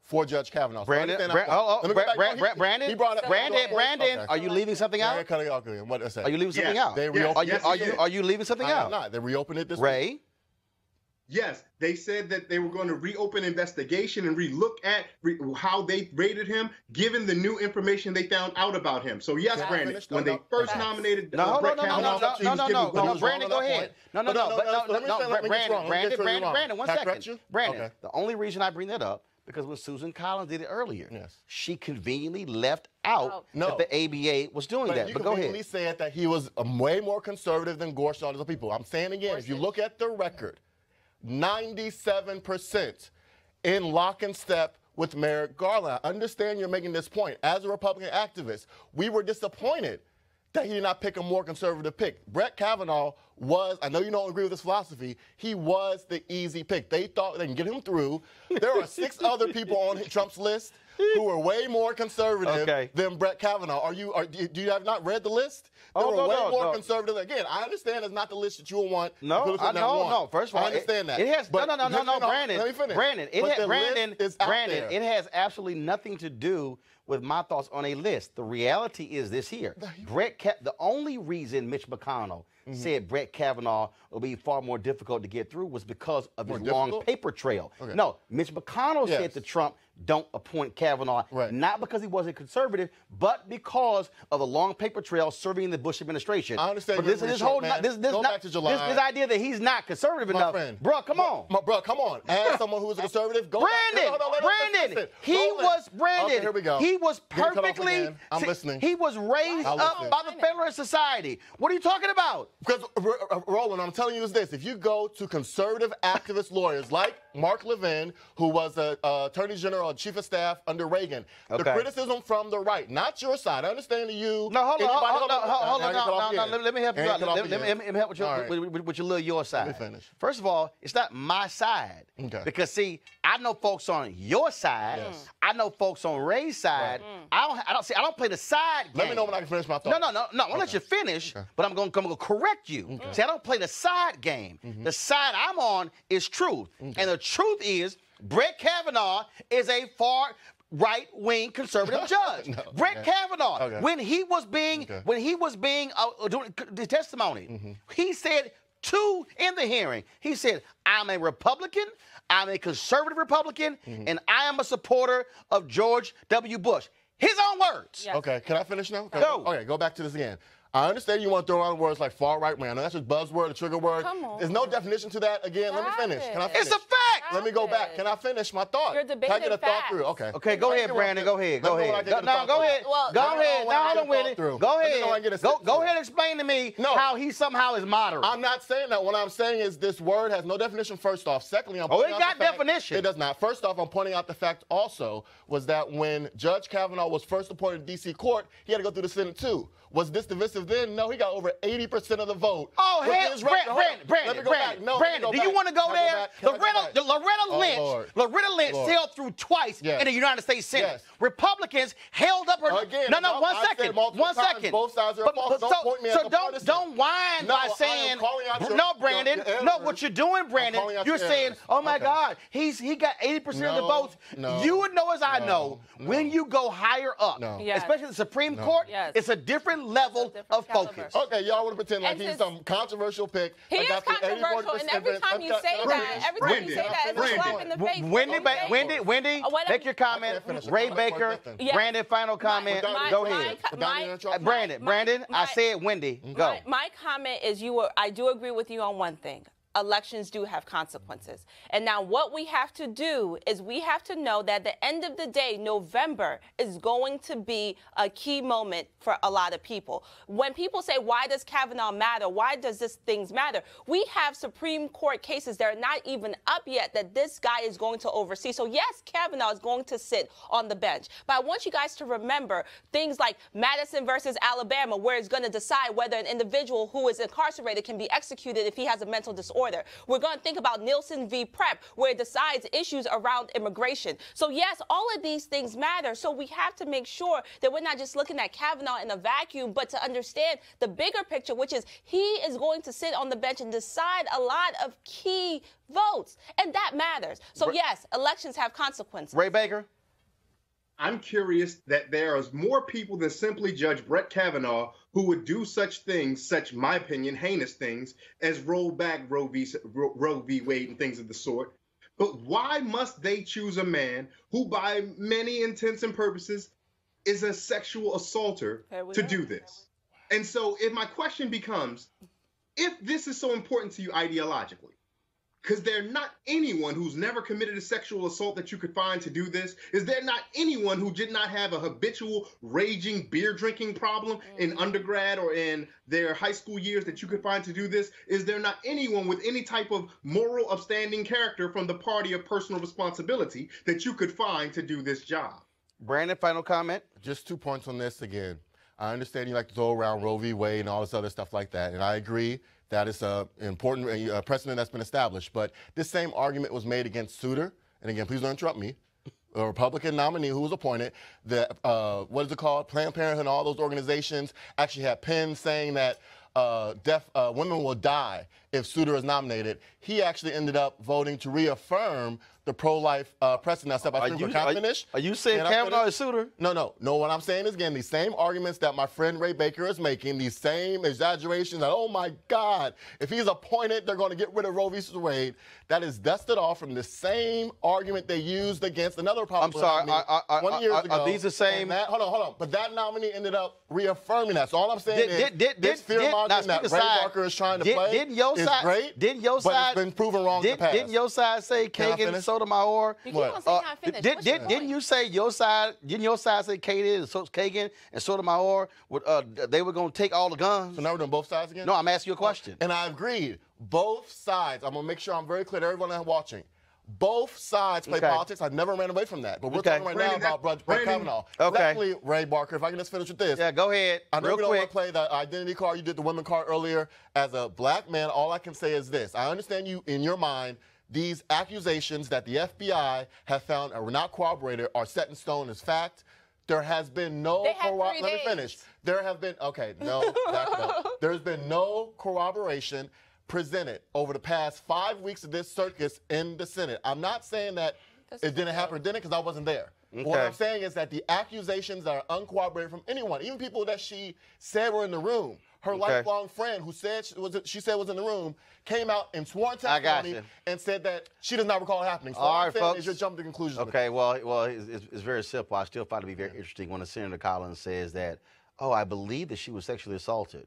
for Judge Kavanaugh. Brandon, are you leaving something out? What did I say? Are you leaving something out? Are you leaving something out? I'm not. They reopened it this Ray? week. Yes, they said that they were going to reopen investigation and relook at how they rated him, given the new information they found out about him. So yes, Brandon, when they first nominated Brett Kavanaugh, Brandon, go ahead. Brandon, 1 second. Brandon, the only reason I bring that up, because when Susan Collins did it earlier, she conveniently left out that the ABA was doing that. But go ahead. You conveniently said that he was way more conservative than Gorsuch and other people. I'm saying again, if you look at the record, 97% in lock and step with Merrick Garland. I understand you're making this point. As a Republican activist, we were disappointed that he did not pick a more conservative pick. Brett Kavanaugh was, I know you don't agree with this philosophy, he was the easy pick. They thought they can get him through. There are 6 other people on Trump's list who are way more conservative than Brett Kavanaugh. Do you have not read the list? They were way more conservative. Again, I understand it's not the list that you will want. No. First of all, I understand that. It has but, no, Brandon. Let me finish. Brandon, Brandon, it has absolutely nothing to do with my thoughts on a list. The reality is this here. The only reason Mitch McConnell said Brett Kavanaugh will be far more difficult to get through was because of his long paper trail. No, Mitch McConnell said to Trump, don't appoint Kavanaugh, not because he wasn't conservative, but because of the long paper trail serving the Bush administration. I understand. But this idea that he's not conservative enough, bro, come on. Bro, come on. As someone who is a conservative, go Brandon, back. Brandon, here we go. he was perfectly, I'm listening. He was raised up by the Federalist Society. What are you talking about? Because, Roland, I'm telling you this. If you go to conservative activist lawyers like Mark Levin, who was the Attorney General and Chief of Staff under Reagan, the criticism from the right, not your side. I understand that you... No, hold on. Let me help you out. Let me help with your little your side. Let me finish. First of all, it's not my side. Because, see, I know folks on your side. I know folks on Ray's side. I don't play the side game. Let me know when I can finish my thought. No. I'll let you finish, but I'm going to correct you. See, I don't play the side game. The side I'm on is truth. And the truth is Brett Kavanaugh is a far right-wing conservative judge. Brett Kavanaugh, when he was being doing the testimony, he said in the hearing, he said, I'm a Republican, I'm a conservative Republican, and I am a supporter of George W. Bush. His own words. Okay, can I finish now? Go. Okay, go back to this again. I understand you want to throw around words like far right wing. I know that's just buzzword, a trigger word. Come on. There's no definition to that. Again, let me finish. Can I finish? It's a fact. Let me go back. Can I finish my thought? You're debating Can I get a thought facts. through? Okay. Okay, go ahead, Brandon. Go ahead. Go ahead. Go ahead. Go ahead. Now hold on with it. Go ahead. Go ahead and explain to me how he somehow is moderate. I'm not saying that. What I'm saying is this word has no definition, first off. Secondly, I'm pointing out the fact. Oh, it got definition. It does not. First off, I'm pointing out the fact also was that when Judge Kavanaugh was first appointed to D.C. court, he had to go through the Senate too. Was this divisive then? No, he got over 80% of the vote. Oh, hell, Brandon, do you want to go there? Loretta Lynch sailed through twice in the United States Senate. Republicans held up her... One second. Both sides are false. Don't point me at the partisan. Don't whine by saying... No, Brandon. No, what you're doing, Brandon, you're saying, oh, my God, he got 80% of the votes. You would know as I know, when you go higher up, especially the Supreme Court, it's a different level of focus. Okay, y'all want to pretend like he's some controversial pick. He is controversial, and every time you say that, it's a slap in the face. Wendy, make your comment. Ray Baker, Brandon, final comment. Go ahead. Brandon, I said Wendy. Go. My comment is I do agree with you on one thing. Elections do have consequences. And now what we have to do is we have to know that at the end of the day, November is going to be a key moment for a lot of people. When people say, why does Kavanaugh matter? Why does this things matter? We have Supreme Court cases that are not even up yet that this guy is going to oversee. So yes, Kavanaugh is going to sit on the bench. But I want you guys to remember things like Madison versus Alabama, where it's going to decide whether an individual who is incarcerated can be executed if he has a mental disorder. We're going to think about Nielsen v. Prep, where it decides issues around immigration. So yes, all of these things matter. So we have to make sure that we're not just looking at Kavanaugh in a vacuum, but to understand the bigger picture, which is he is going to sit on the bench and decide a lot of key votes. And that matters. So yes, elections have consequences. Ray Baker? I'm curious that there is more people than simply Judge Brett Kavanaugh who would do such things, my opinion, heinous things, as roll back Roe v. Wade and things of the sort. But why must they choose a man who, by many intents and purposes, is a sexual assaulter to do this? And so if my question becomes, if this is so important to you ideologically, because there's not anyone who's never committed a sexual assault that you could find to do this. Is there not anyone who did not have a habitual raging beer drinking problem in undergrad or in their high school years that you could find to do this? Is there not anyone with any type of moral upstanding character from the party of personal responsibility that you could find to do this job? Brandon, final comment? Just 2 points on this again. I understand you like to throw around Roe v. Wade and all this other stuff like that, and I agree that it's an important precedent that's been established. But this same argument was made against Souter, and again, please don't interrupt me, a Republican nominee who was appointed. That what is it called? Planned Parenthood and all those organizations actually had pens saying that women will die if Souter is nominated. He actually ended up voting to reaffirm the pro-life precedent I set by Supreme Court. Can I finish? Are you saying Kavanaugh is Souter? No. What I'm saying is, again, these same arguments that my friend Ray Baker is making, these same exaggerations that, oh my God, if he's appointed, they're going to get rid of Roe v. Wade. That is dusted off from the same argument they used against another Republican nominee 20 years ago. Are these the same? Hold on. But that nominee ended up reaffirming that. So all I'm saying is this fear-mongering that Ray Barker is trying to play is great, but it's been proven wrong in the past. Didn't your side say Kagan, Sotomayor? You keep on saying I finished. Didn't you say your side? Didn't your side say Kagan and Sotomayor they were going to take all the guns? So now we're doing both sides again? No, I'm asking you a question. And I agreed. Both sides. I'm going to make sure I'm very clear to everyone that's watching. Both sides play politics. I never ran away from that. But we're talking right now about Brett Kavanaugh. Okay. Secondly, Ray Barker, if I can just finish with this. Yeah, go ahead. I know Real we don't quick. want to play the identity card. You did the women card earlier. As a black man, all I can say is this. I understand you, in your mind, these accusations that the FBI have found are not corroborated are set in stone as fact. There has been no Let me finish. There have been, back it up. There's been no corroboration presented over the past 5 weeks of this circus in the Senate. I'm not saying that it didn't happen or didn't because I wasn't there. Okay. What I'm saying is that the accusations that are uncorroborated from anyone, even people that she said were in the room, her lifelong friend who said she said was in the room, came out in sworn testimony and said that she does not recall it happening. So all I'm saying folks, is you're jumping to conclusions. Okay, well, it's very simple. I still find it to be very interesting when Senator Collins says that, I believe that she was sexually assaulted.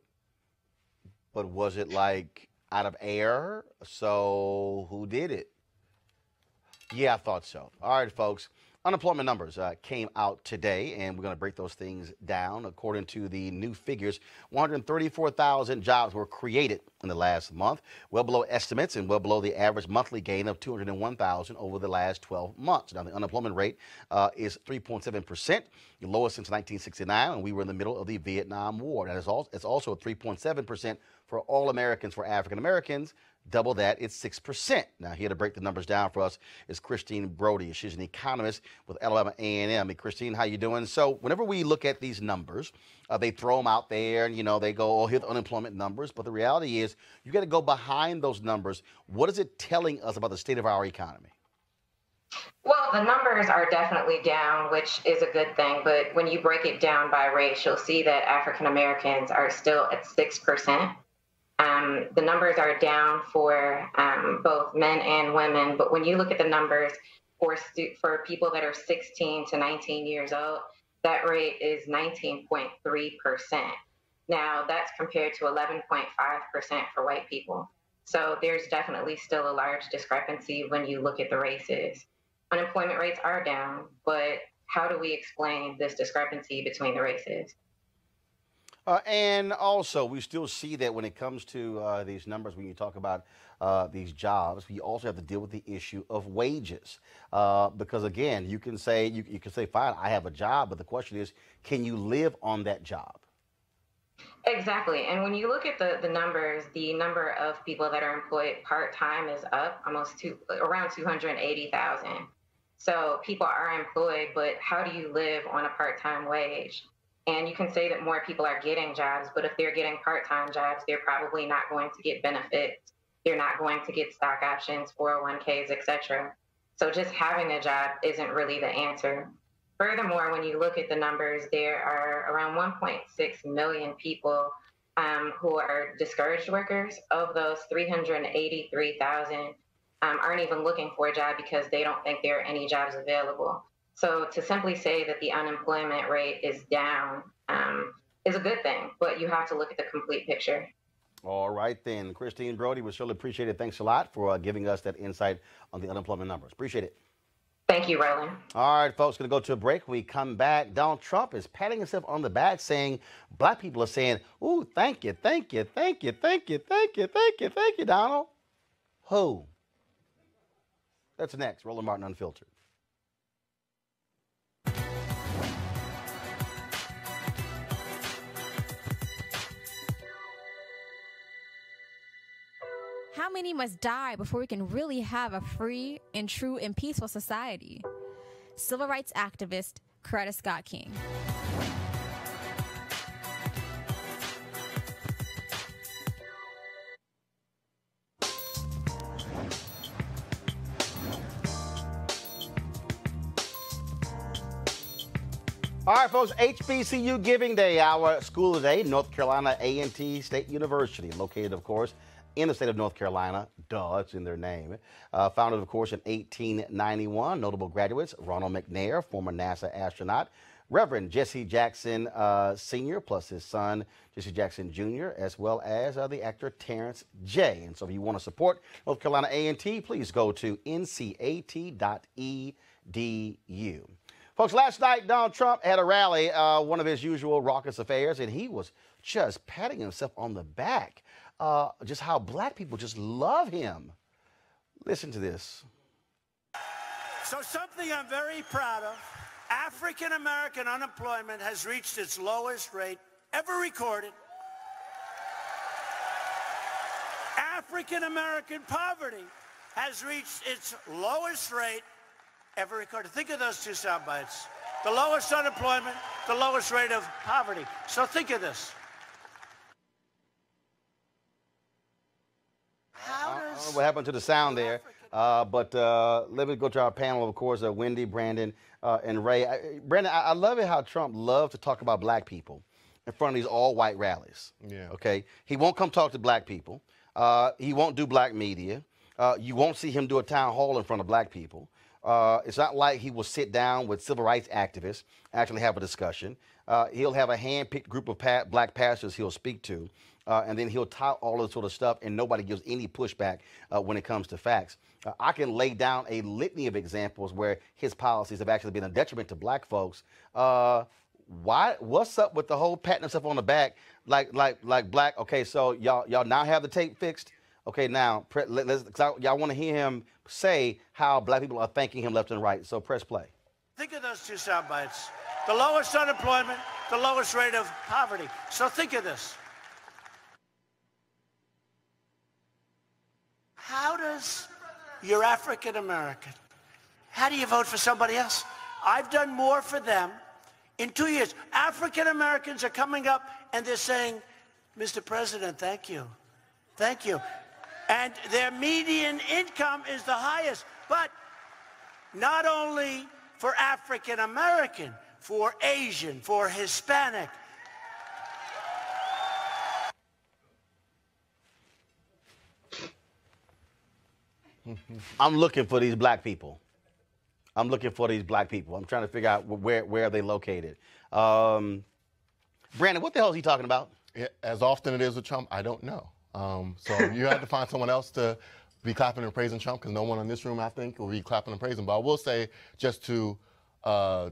But was it like out of air? So who did it? Yeah, I thought so. All right, folks. Unemployment numbers came out today, and we're going to break those things down. According to the new figures, 134,000 jobs were created in the last month, well below estimates and well below the average monthly gain of 201,000 over the last 12 months. Now, the unemployment rate is 3.7%, the lowest since 1969, and we were in the middle of the Vietnam War. It's also 3.7% for all Americans, for African Americans. Double that, it's 6%. Now, here to break the numbers down for us is Christine Brody. She's an economist with Alabama A&M. Hey, Christine, how you doing? So whenever we look at these numbers, they throw them out there and, they go, here's the unemployment numbers. But the reality is you got to go behind those numbers. What is it telling us about the state of our economy? Well, the numbers are definitely down, which is a good thing. But when you break it down by race, you'll see that African Americans are still at 6%. The numbers are down for both men and women, but when you look at the numbers for people that are 16 to 19 years old, that rate is 19.3%. Now, that's compared to 11.5% for white people. So there's definitely still a large discrepancy when you look at the races. Unemployment rates are down, but how do we explain this discrepancy between the races? And also, we still see that when it comes to these numbers, when you talk about these jobs, we also have to deal with the issue of wages. Because, again, you can say, fine, I have a job, but the question is, can you live on that job? Exactly. And when you look at the numbers, the number of people that are employed part-time is up around 280,000. So people are employed, but how do you live on a part-time wage? And you can say that more people are getting jobs, but if they're getting part-time jobs, they're probably not going to get benefits. They're not going to get stock options, 401ks, etc. So just having a job isn't really the answer. Furthermore, when you look at the numbers, there are around 1.6 million people who are discouraged workers. Of those, 383,000 aren't even looking for a job because they don't think there are any jobs available. So to simply say that the unemployment rate is down is a good thing, but you have to look at the complete picture. All right, then. Christine Brody, we surely appreciate it. Thanks a lot for giving us that insight on the unemployment numbers. Appreciate it. Thank you, Roland. All right, folks, going to go to a break. We come back. Donald Trump is patting himself on the back, saying black people are saying, ooh, thank you, thank you, thank you, thank you, thank you, thank you, thank you, Donald. Who? That's next. Roland Martin Unfiltered. How many must die before we can really have a free and true and peaceful society? Civil rights activist Coretta Scott King. All right, folks, HBCU Giving Day, our school today, North Carolina A&T State University, located, of course, in the state of North Carolina. Duh, it's in their name. Founded, of course, in 1891. Notable graduates, Ronald McNair, former NASA astronaut, Reverend Jesse Jackson Sr., plus his son, Jesse Jackson Jr., as well as the actor Terrence J. And so if you want to support North Carolina A&T, please go to ncat.edu. Folks, last night, Donald Trump had a rally, one of his usual raucous affairs, and he was just patting himself on the back. Just how black people just love him. Listen to this. So something I'm very proud of, African-American unemployment has reached its lowest rate ever recorded. African-American poverty has reached its lowest rate ever recorded. Think of those two sound bites. The lowest unemployment, the lowest rate of poverty. So think of this. I don't know what happened to the sound there, but let me go to our panel, of course, Wendy, Brandon, and Ray. Brandon, I love it how Trump loves to talk about black people in front of these all-white rallies. Yeah. Okay? He won't come talk to black people. He won't do black media. You won't see him do a town hall in front of black people. It's not like he will sit down with civil rights activists, actually have a discussion. He'll have a hand-picked group of black pastors he'll speak to, and then he'll tout all this sort of stuff, and nobody gives any pushback when it comes to facts. I can lay down a litany of examples where his policies have actually been a detriment to black folks. What's up with the whole patting himself on the back like black? Okay, so y'all now have the tape fixed. Okay, now y'all want to hear him say how black people are thanking him left and right. So press play. Think of those two sound bites. The lowest unemployment, the lowest rate of poverty. So think of this. How does you're African American? How do you vote for somebody else? I've done more for them in 2 years. African Americans are coming up and they're saying, Mr. President, thank you. Thank you. And their median income is the highest. But not only for African American, for Asian, for Hispanic. I'm looking for these black people. I'm looking for these black people. I'm trying to figure out where are they located. Brandon, what the hell is he talking about? As often it is with Trump, I don't know. So you have to find someone else to be clapping and praising Trump, because no one in this room, I think, will be clapping and praising. But I will say, just to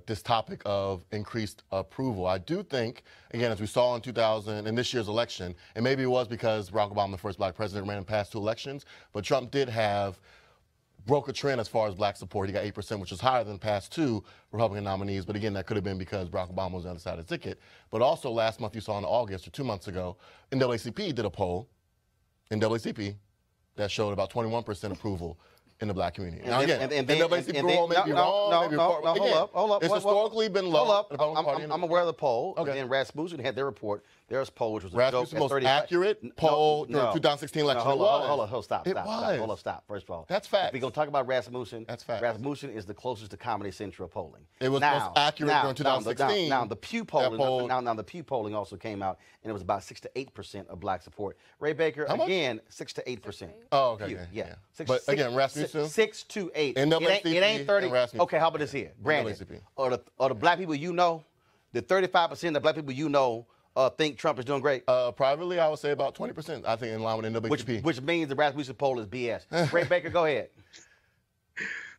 this topic of increased approval, I do think, again, as we saw in this year's election, and maybe it was because Barack Obama, the first black president, ran in past 2 elections, but Trump did broke a trend as far as black support. He got 8%, which is higher than past 2 Republican nominees. But again, that could have been because Barack Obama was on the other side of the ticket. But also last month, you saw in August, or 2 months ago, NAACP did a poll, that showed about 21% approval in the black community. Now again, NAACP may be wrong. Hold up. It's historically been low. Hold up. I'm aware of the poll. Okay. And then Rasmussen had their report. There's poll, which was a joke. Rasmussen's most accurate poll during the 2016 election. Hold up, stop. First of all, that's fact. If we're going to talk about Rasmussen, that's fact. Rasmussen is the closest to Comedy Central polling. It was most accurate during 2016. Now the Pew polling. Now the Pew polling also came out, and it was about 6 to 8% of black support. Ray Baker, again, 6 to 8%. Oh, okay. Pew, yeah. But again, Rasmussen, 6 to 8. It ain't 30. Okay, how about this here, Brandon? Or the black people you know, the 35% of black people you know think Trump is doing great? Privately, I would say about 20%. I think in line with NAACP. Which means the Rasmussen poll is BS. Ray Baker, go ahead.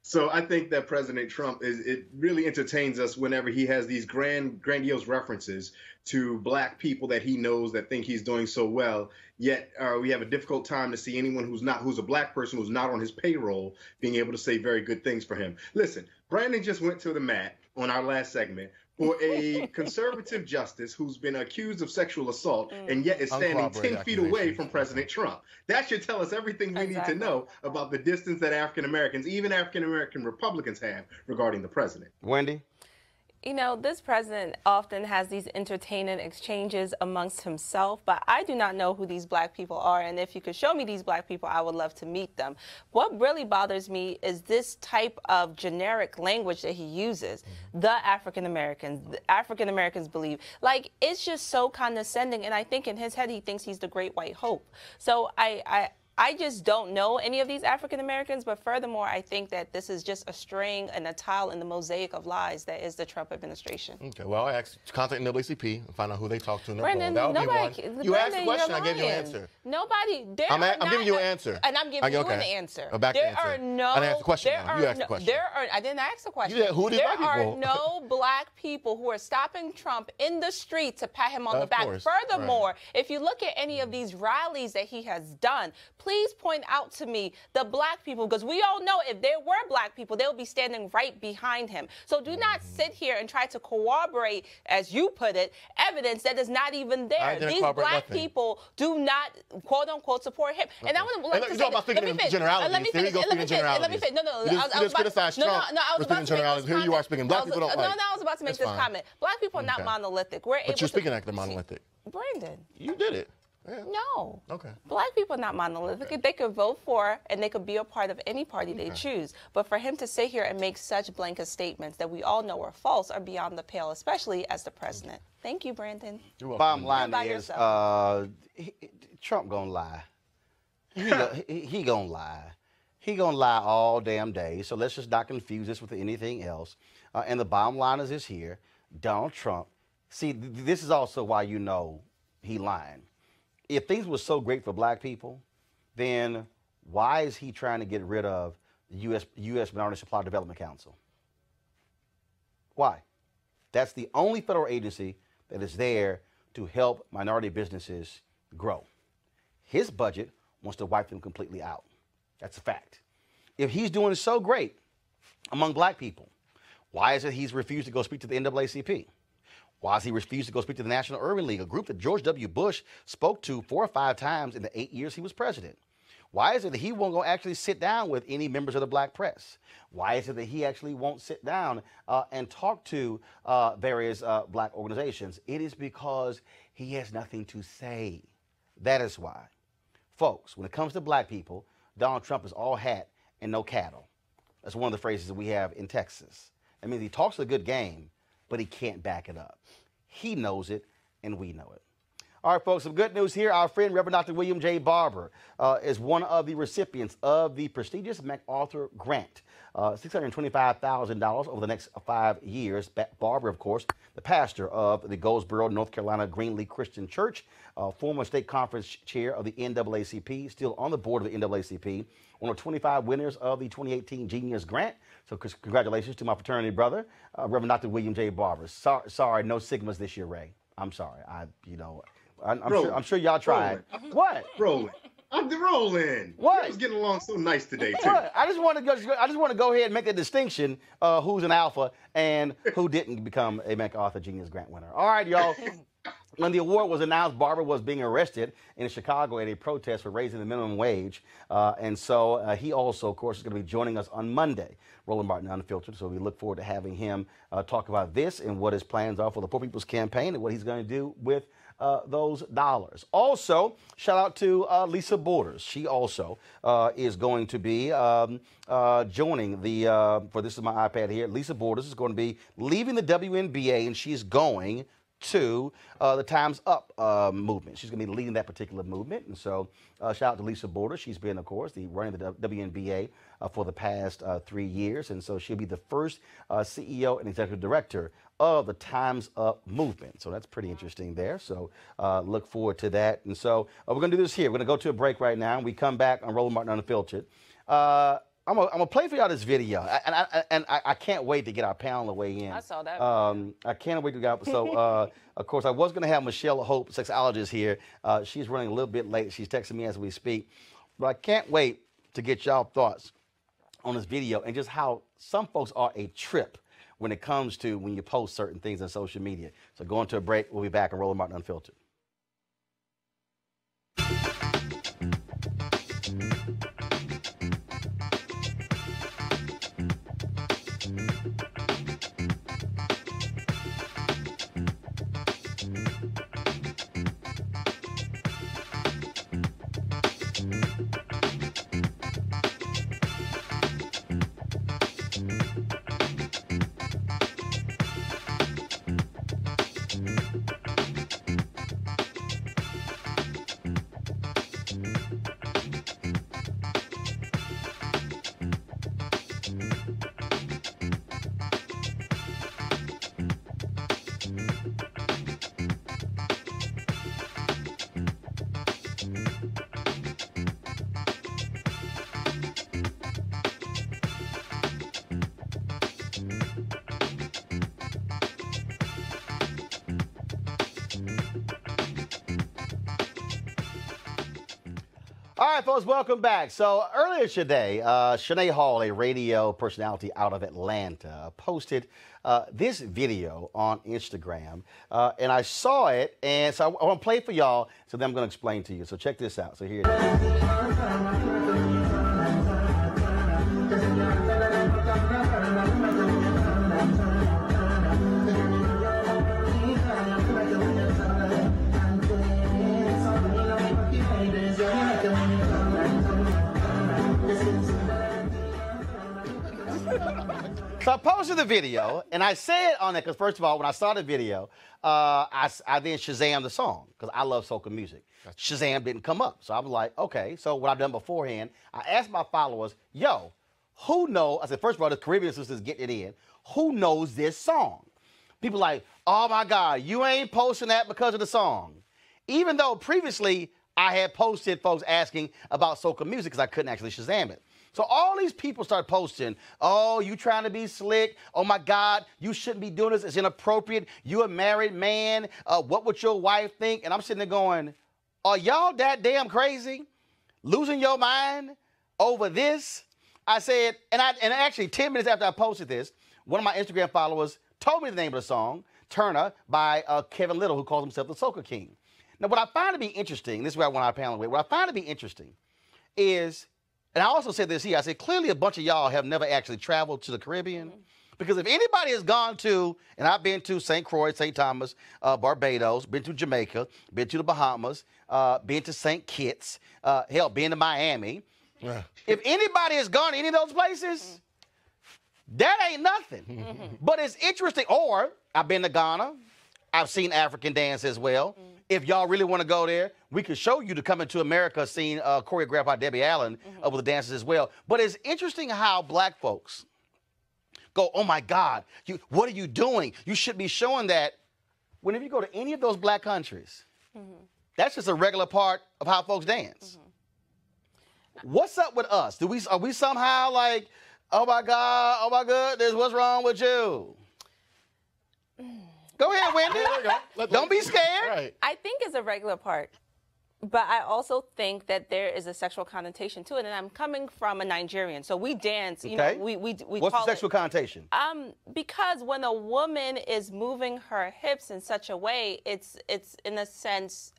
So I think that President Trump it really entertains us whenever he has these grandiose references to black people that he knows that think he's doing so well. Yet we have a difficult time to see anyone who's a black person who's not on his payroll being able to say very good things for him. Listen, Brandon just went to the mat on our last segment, for a conservative justice who's been accused of sexual assault and yet is standing 10 feet away from President Trump. That should tell us everything we need to know about the distance that African Americans, even African American Republicans, have regarding the president. Wendy? You know, this president often has these entertaining exchanges amongst himself, but I do not know who these black people are. And if you could show me these black people, I would love to meet them. What really bothers me is this type of generic language that he uses. The African Americans believe. Like, it's just so condescending. And I think in his head, he thinks he's the great white hope. So I just don't know any of these African Americans, but furthermore, I think that this is just a string and a tile in the mosaic of lies that is the Trump administration. Okay, well, I asked, contact NAACP and find out who they talk to in their Brandon, phone. That would nobody, be one. You asked a question, I gave you an answer. Nobody, I'm giving you an answer. And I'm giving you an answer. Back there answer. are no, I didn't ask the question. You asked the question. I didn't ask the question. You said, who are these black people? There are no black people who are stopping Trump in the street to pat him on the back. Course. Furthermore, if you look at any of these rallies that he has done, please point out to me the black people, because we all know if there were black people, they would be standing right behind him. So do not sit here and try to corroborate, as you put it, evidence that is not even there. These black people do not, quote unquote, support him. And I would like to say, let me finish. Let me finish. No, you just criticized Trump. I was about to make Here you are speaking. Black people don't like. No, I was about to make this comment. Black people are not monolithic. But you're speaking like they're monolithic. Brandon. You did it. Yeah. No. Okay. Black people are not monolithic. Okay. They could vote for and they could be a part of any party they choose. But for him to sit here and make such blanket statements that we all know are false are beyond the pale, especially as the president. Thank you, Brandon. Bottom line is, Trump gonna lie. He gonna lie. He gonna lie all damn day. So let's just not confuse this with anything else. And the bottom line is this here: Donald Trump. See, this is also why you know he lying. If things were so great for black people, then why is he trying to get rid of the U.S. Minority Supply Development Council? Why? That's the only federal agency that is there to help minority businesses grow. His budget wants to wipe them completely out. That's a fact. If he's doing so great among black people, why is it he's refused to go speak to the NAACP? Why has he refused to go speak to the National Urban League, a group that George W. Bush spoke to 4 or 5 times in the 8 years he was president? Why is it that he won't go actually sit down with any members of the black press? Why is it that he actually won't sit down and talk to various black organizations? It is because he has nothing to say. That is why. Folks, when it comes to black people, Donald Trump is all hat and no cattle. That's one of the phrases that we have in Texas. That means he talks a good game, but he can't back it up. He knows it, and we know it. All right, folks, some good news here. Our friend, Reverend Dr. William J. Barber, is one of the recipients of the prestigious MacArthur Grant, $625,000 over the next 5 years. Barber, of course, the pastor of the Goldsboro, North Carolina Greenlee Christian Church, former state conference chair of the NAACP, still on the board of the NAACP, one of 25 winners of the 2018 Genius Grant. So congratulations to my fraternity brother, Reverend Dr. William J. Barber. Sorry, no Sigmas this year, Ray. I'm sorry. I'm sure y'all tried. Roland. What? Roland. I'm the Roland. What? I was getting along so nice today too. What? I just want to go ahead and make a distinction who's an alpha and who didn't become a MacArthur Genius Grant winner. All right, y'all. When the award was announced, Barber was being arrested in Chicago at a protest for raising the minimum wage. And so he also, of course, is going to be joining us on Monday, Roland Martin Unfiltered. So we look forward to having him talk about this and what his plans are for the Poor People's Campaign and what he's going to do with those dollars. Also, shout out to Lisa Borders. She also is going to be joining the, this is my iPad here, Lisa Borders is going to be leaving the WNBA, and she's going to the Time's Up movement. She's going to be leading that particular movement. And so shout out to Lisa Borders. She's been, of course, running the WNBA for the past 3 years. And so she'll be the first CEO and executive director of the Time's Up movement. So that's pretty interesting there. So look forward to that. And so we're going to do this here. We're going to go to a break right now. And we come back on Roland Martin Unfiltered. I'm gonna play for y'all this video, and I can't wait to get our panel to weigh in. I saw that. I can't wait to get. So, of course, I was gonna have Michelle Hope, sexologist, here. She's running a little bit late. She's texting me as we speak, but I can't wait to get y'all thoughts on this video and just how some folks are a trip when it comes to when you post certain things on social media. So going to a break. We'll be back on Roland Martin Unfiltered. All right, folks, welcome back. So earlier today, Shanae Hall, a radio personality out of Atlanta, posted this video on Instagram, and I saw it, and so I want to play it for y'all, so then I'm going to explain to you. So check this out. So here it is. So I posted the video, and I said on it, because first of all, when I saw the video, I then Shazammed the song, because I love soca music. Shazam didn't come up. So I was like, okay. So what I've done beforehand, I asked my followers, yo, who knows? I said, first of all, the Caribbean sisters getting it in. Who knows this song? People like, oh my God, you ain't posting that because of the song. Even though previously I had posted folks asking about soca music because I couldn't actually Shazam it. So all these people start posting, oh, you trying to be slick. Oh, my God, you shouldn't be doing this. It's inappropriate. You a married man. What would your wife think? And I'm sitting there going, are y'all that damn crazy? Losing your mind over this? I said, and actually 10 minutes after I posted this, one of my Instagram followers told me the name of the song, Turner, by Kevin Little, who calls himself the Soca King. Now, what I find to be interesting, this is where I went out of panel with, what I find to be interesting is, and I also said this here, I said, clearly a bunch of y'all have never actually traveled to the Caribbean. Because if anybody has gone to, and I've been to St. Croix, St. Thomas, Barbados, been to Jamaica, been to the Bahamas, been to St. Kitts, hell, been to Miami. Yeah. If anybody has gone to any of those places, that ain't nothing. But it's interesting. Or I've been to Ghana. I've seen African dance as well. If y'all really want to go there, we could show you the Coming to America scene choreographed by Debbie Allen with the dances as well. But it's interesting how black folks go, oh my God, what are you doing? You should be showing that. Whenever you go to any of those black countries, that's just a regular part of how folks dance. What's up with us? Are we somehow like, oh my God, oh my goodness, what's wrong with you? Go ahead, Wendy. Don't be scared. Right. I think it's a regular part. But I also think that there is a sexual connotation to it, and I'm coming from a Nigerian, so we dance. You know, we What's the sexual connotation? Because when a woman is moving her hips in such a way, it's in a sense,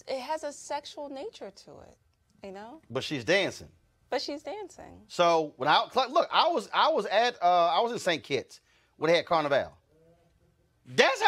it has a sexual nature to it, you know. But she's dancing. But she's dancing. So when I was in St. Kitts when they had Carnival. That's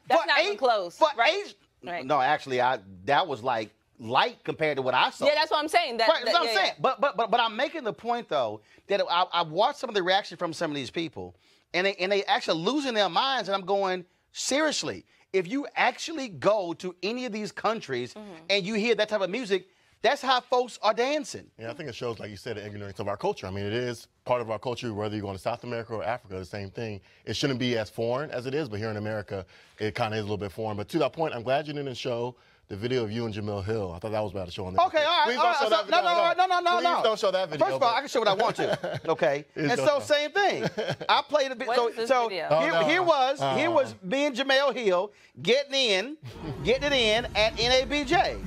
not even close. Right. No, actually, that was like light compared to what I saw. Yeah, that's what I'm saying. That's what I'm saying. But I'm making the point though that I watched some of the reaction from some of these people, and they actually losing their minds, and I'm going, seriously, if you actually go to any of these countries and you hear that type of music, that's how folks are dancing. Yeah, I think it shows, like you said, the ignorance of our culture. I mean, it is part of our culture, whether you're going to South America or Africa, the same thing. It shouldn't be as foreign as it is, but here in America, it kind of is a little bit foreign. But to that point, I'm glad you didn't show the video of you and Jamil Hill. I thought that was about to show on there. Okay, all right. Please don't show that video. No. Please don't show that video. First of all, I can show what I want to. Okay. And so same thing. I played a bit. So here was me and Jamil Hill getting it in at NABJ.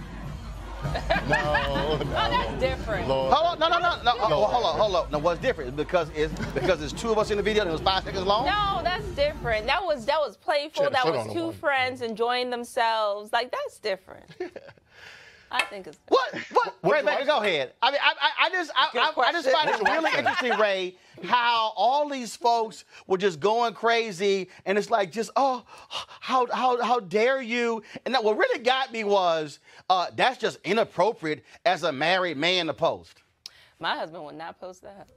No. That's different. Lord. Hold on, no. Hold on. No, what's different? Because there's two of us in the video and it was 5 seconds long? No, that's different. That was playful. That was two friends enjoying themselves. Like, that's different. I think it's what? Ray Baker, go ahead. I mean, I just find it really interesting, Ray, how all these folks were just going crazy, and it's like just how dare you? And that what really got me was that's just inappropriate as a married man to post. My husband would not post that.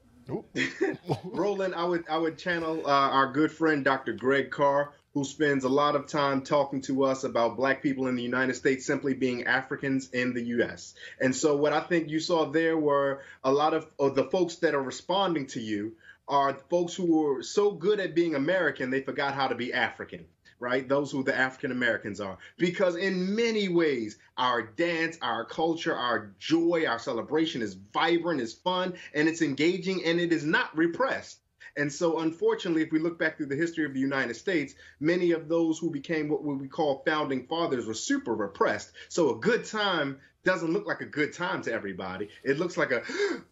Roland, I would channel our good friend Dr. Greg Carr, who spends a lot of time talking to us about black people in the United States simply being Africans in the U.S. And so what I think you saw there were a lot of the folks that are responding to you are folks who were so good at being American, they forgot how to be African. Right? Those who the African Americans are. Because in many ways, our dance, our culture, our joy, our celebration is vibrant, is fun, and it's engaging, and it is not repressed. And so, unfortunately, if we look back through the history of the United States, many of those who became what we call founding fathers were super repressed. So a good time doesn't look like a good time to everybody. It looks like a,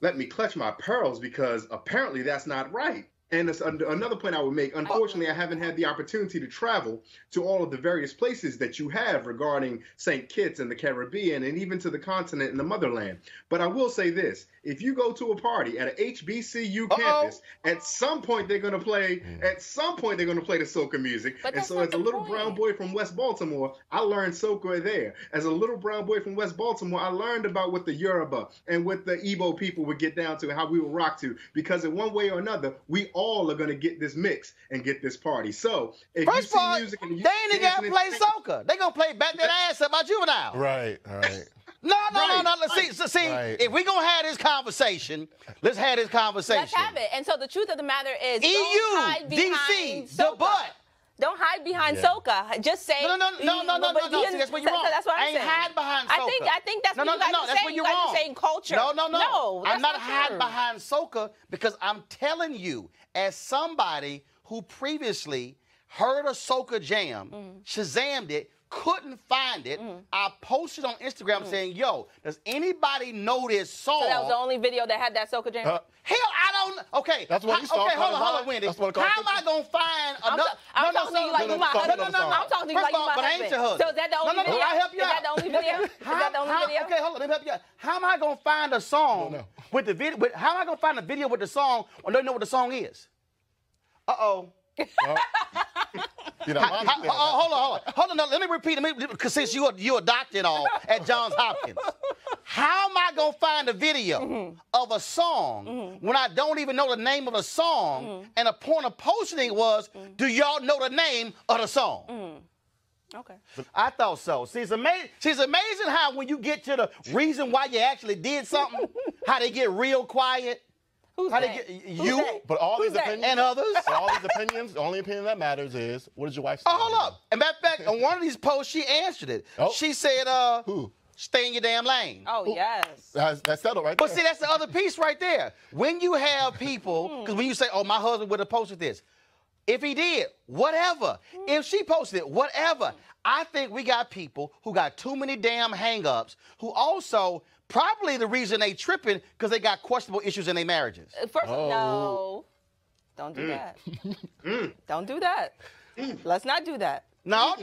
let me clutch my pearls because apparently that's not right. And another point I would make, unfortunately, I haven't had the opportunity to travel to all of the various places that you have regarding St. Kitts and the Caribbean and even to the continent and the motherland. But I will say this. If you go to a party at an HBCU campus, at some point they're going to play, the soca music. But and so as a little brown boy from West Baltimore, I learned soca there. As a little brown boy from West Baltimore, I learned about what the Yoruba and what the Igbo people would get down to and how we would rock to. Because in one way or another, we all are going to get this mix and get this party. So if you see music and they ain't got to play soca. They going to play Back That Ass Up by Juvenile. Right. No. See, if we're going to have this conversation, let's have this conversation. Let's have it. And so the truth of the matter is, EU, DC, the butt. Don't hide behind soca. Just say No. See, that's where you're wrong. That's what I'm saying. I ain't hide behind soca. I think that's what you guys are saying. That's where you're wrong. Guys are saying culture. No. I'm not hiding true. behind soca because I'm telling you, as somebody who previously heard a soca jam, Shazammed it, couldn't find it. I posted on Instagram saying, yo, does anybody know this song? So that was the only video that had that soca jam? Hell, I don't know. Okay. That's what you saw. Okay, hold on, Wendy. How am I going to find another? I'm talking to you like you my husband. I'm talking to you like you my husband. But I ain't your husband. So is that the only video? I help you out. Is that the only video? Is that the only video? Okay, hold on. Let me help you out. How am I going to find a song with the video? How am I going to find a video with the song when they know what the song is? Uh-oh. Hold on. Let me repeat it, because since you're a doctor and all at Johns Hopkins, how am I gonna find a video of a song when I don't even know the name of the song? And the point of posting it was, do y'all know the name of the song? Okay. I thought so. See, it's amazing how when you get to the reason why you actually did something, how they get real quiet. Who's how that? they get you? But all these opinions and others. All these opinions, the only opinion that matters is, what did your wife say? Oh, hold up. And matter of fact, on one of these posts, she answered it. She said, who? Stay in your damn lane. Oh, yes. That's settled right there. But see, that's the other piece right there. When you have people, because when you say, oh, my husband would have posted this. If he did, whatever. If she posted it, whatever. I think we got people who got too many damn hang-ups, who also, probably the reason they tripping, because they got questionable issues in their marriages. First, no. Don't do that. Don't do that. Let's not do that. No. I'm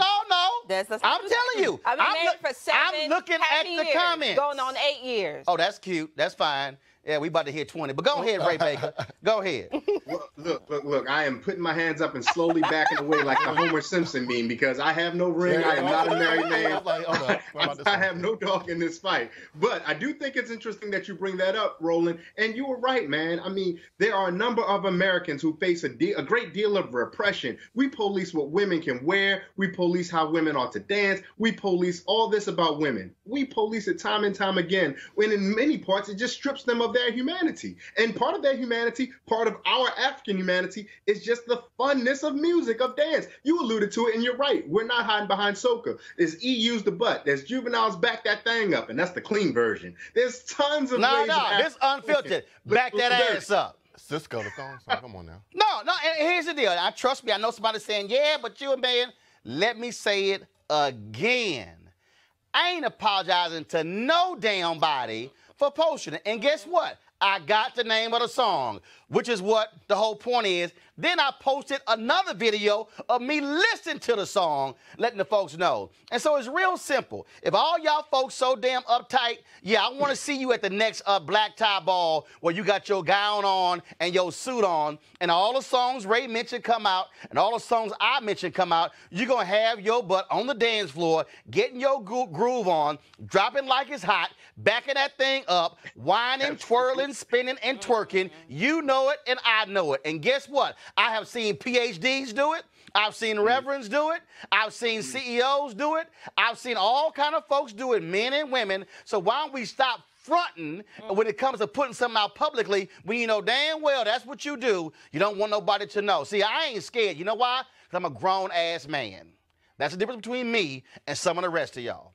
telling you. I've been married for 7 I'm looking at the years, comments. going on 8 years. Oh, that's cute. That's fine. Yeah, we about to hit 20. But go ahead, Ray Baker. Go ahead. Look. I am putting my hands up and slowly backing away like the Homer Simpson meme because I have no ring. I am not a married man. I have no dog in this fight. But I do think it's interesting that you bring that up, Roland. And you were right, man. I mean, there are a number of Americans who face a great deal of repression. We police what women can wear. We police how women ought to dance. We police all this about women. We police it time and time again. When in many parts, it just strips them of their humanity. And part of their humanity, part of our African humanity, is just the funness of music, of dance. You alluded to it, and you're right. We're not hiding behind soca. There's EU's the butt. There's Juvenile's Back That Thing Up, and that's the clean version. There's tons of ways. This unfiltered. Back that ass up. Cisco, the thong song. Come on now. No, and here's the deal. Trust me, I know somebody saying, yeah, but you a man. Let me say it again. I ain't apologizing to no damn body for posting it. And guess what? I got the name of the song, which is what the whole point is. Then I posted another video of me listening to the song, letting the folks know. And so it's real simple. If all y'all folks so damn uptight, yeah, I want to see you at the next black tie ball where you got your gown on and your suit on, and all the songs Ray mentioned come out, and all the songs I mentioned come out. You're going to have your butt on the dance floor, getting your groove on, dropping like it's hot, backing that thing up, whining, twirling, spinning, and twerking. You know it, and I know it. And guess what? I have seen PhDs do it. I've seen reverends do it. I've seen CEOs do it. I've seen all kind of folks do it, men and women. So why don't we stop fronting when it comes to putting something out publicly when you know damn well that's what you do. You don't want nobody to know. See, I ain't scared. You know why? Because I'm a grown-ass man. That's the difference between me and some of the rest of y'all.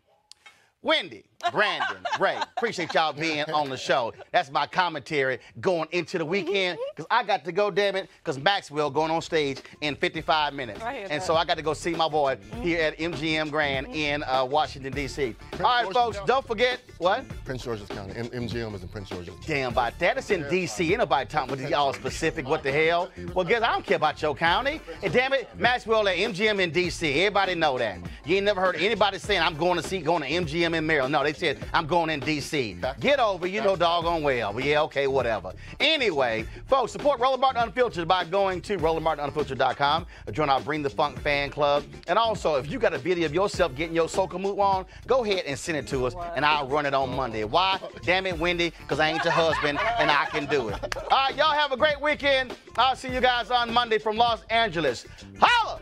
Wendy, Brandon, Ray, appreciate y'all being on the show. That's my commentary going into the weekend because I got to go, damn it, because Maxwell going on stage in 55 minutes. And so I got to go see my boy here at MGM Grand in Washington, D.C. All right, folks, don't forget, what? Prince George's County. MGM is in Prince George's. Damn about that. It's in D.C. Ain't nobody talking about y'all specific. What the hell? Well, guess I don't care about your county. And damn it, Maxwell at MGM in D.C. Everybody know that. You ain't never heard anybody saying I'm going to MGM in Maryland. No, they said I'm going in D.C. Get over, you know doggone well. But yeah, okay, whatever. Anyway, folks, support Roland Martin Unfiltered by going to RolandMartinUnfiltered.com. Join our Bring the Funk fan club. And also, if you got a video of yourself getting your soca move on, go ahead and send it to us, and I'll run it on Monday. Why? Damn it, Wendy, because I ain't your husband, and I can do it. All right, y'all have a great weekend. I'll see you guys on Monday from Los Angeles. Holla!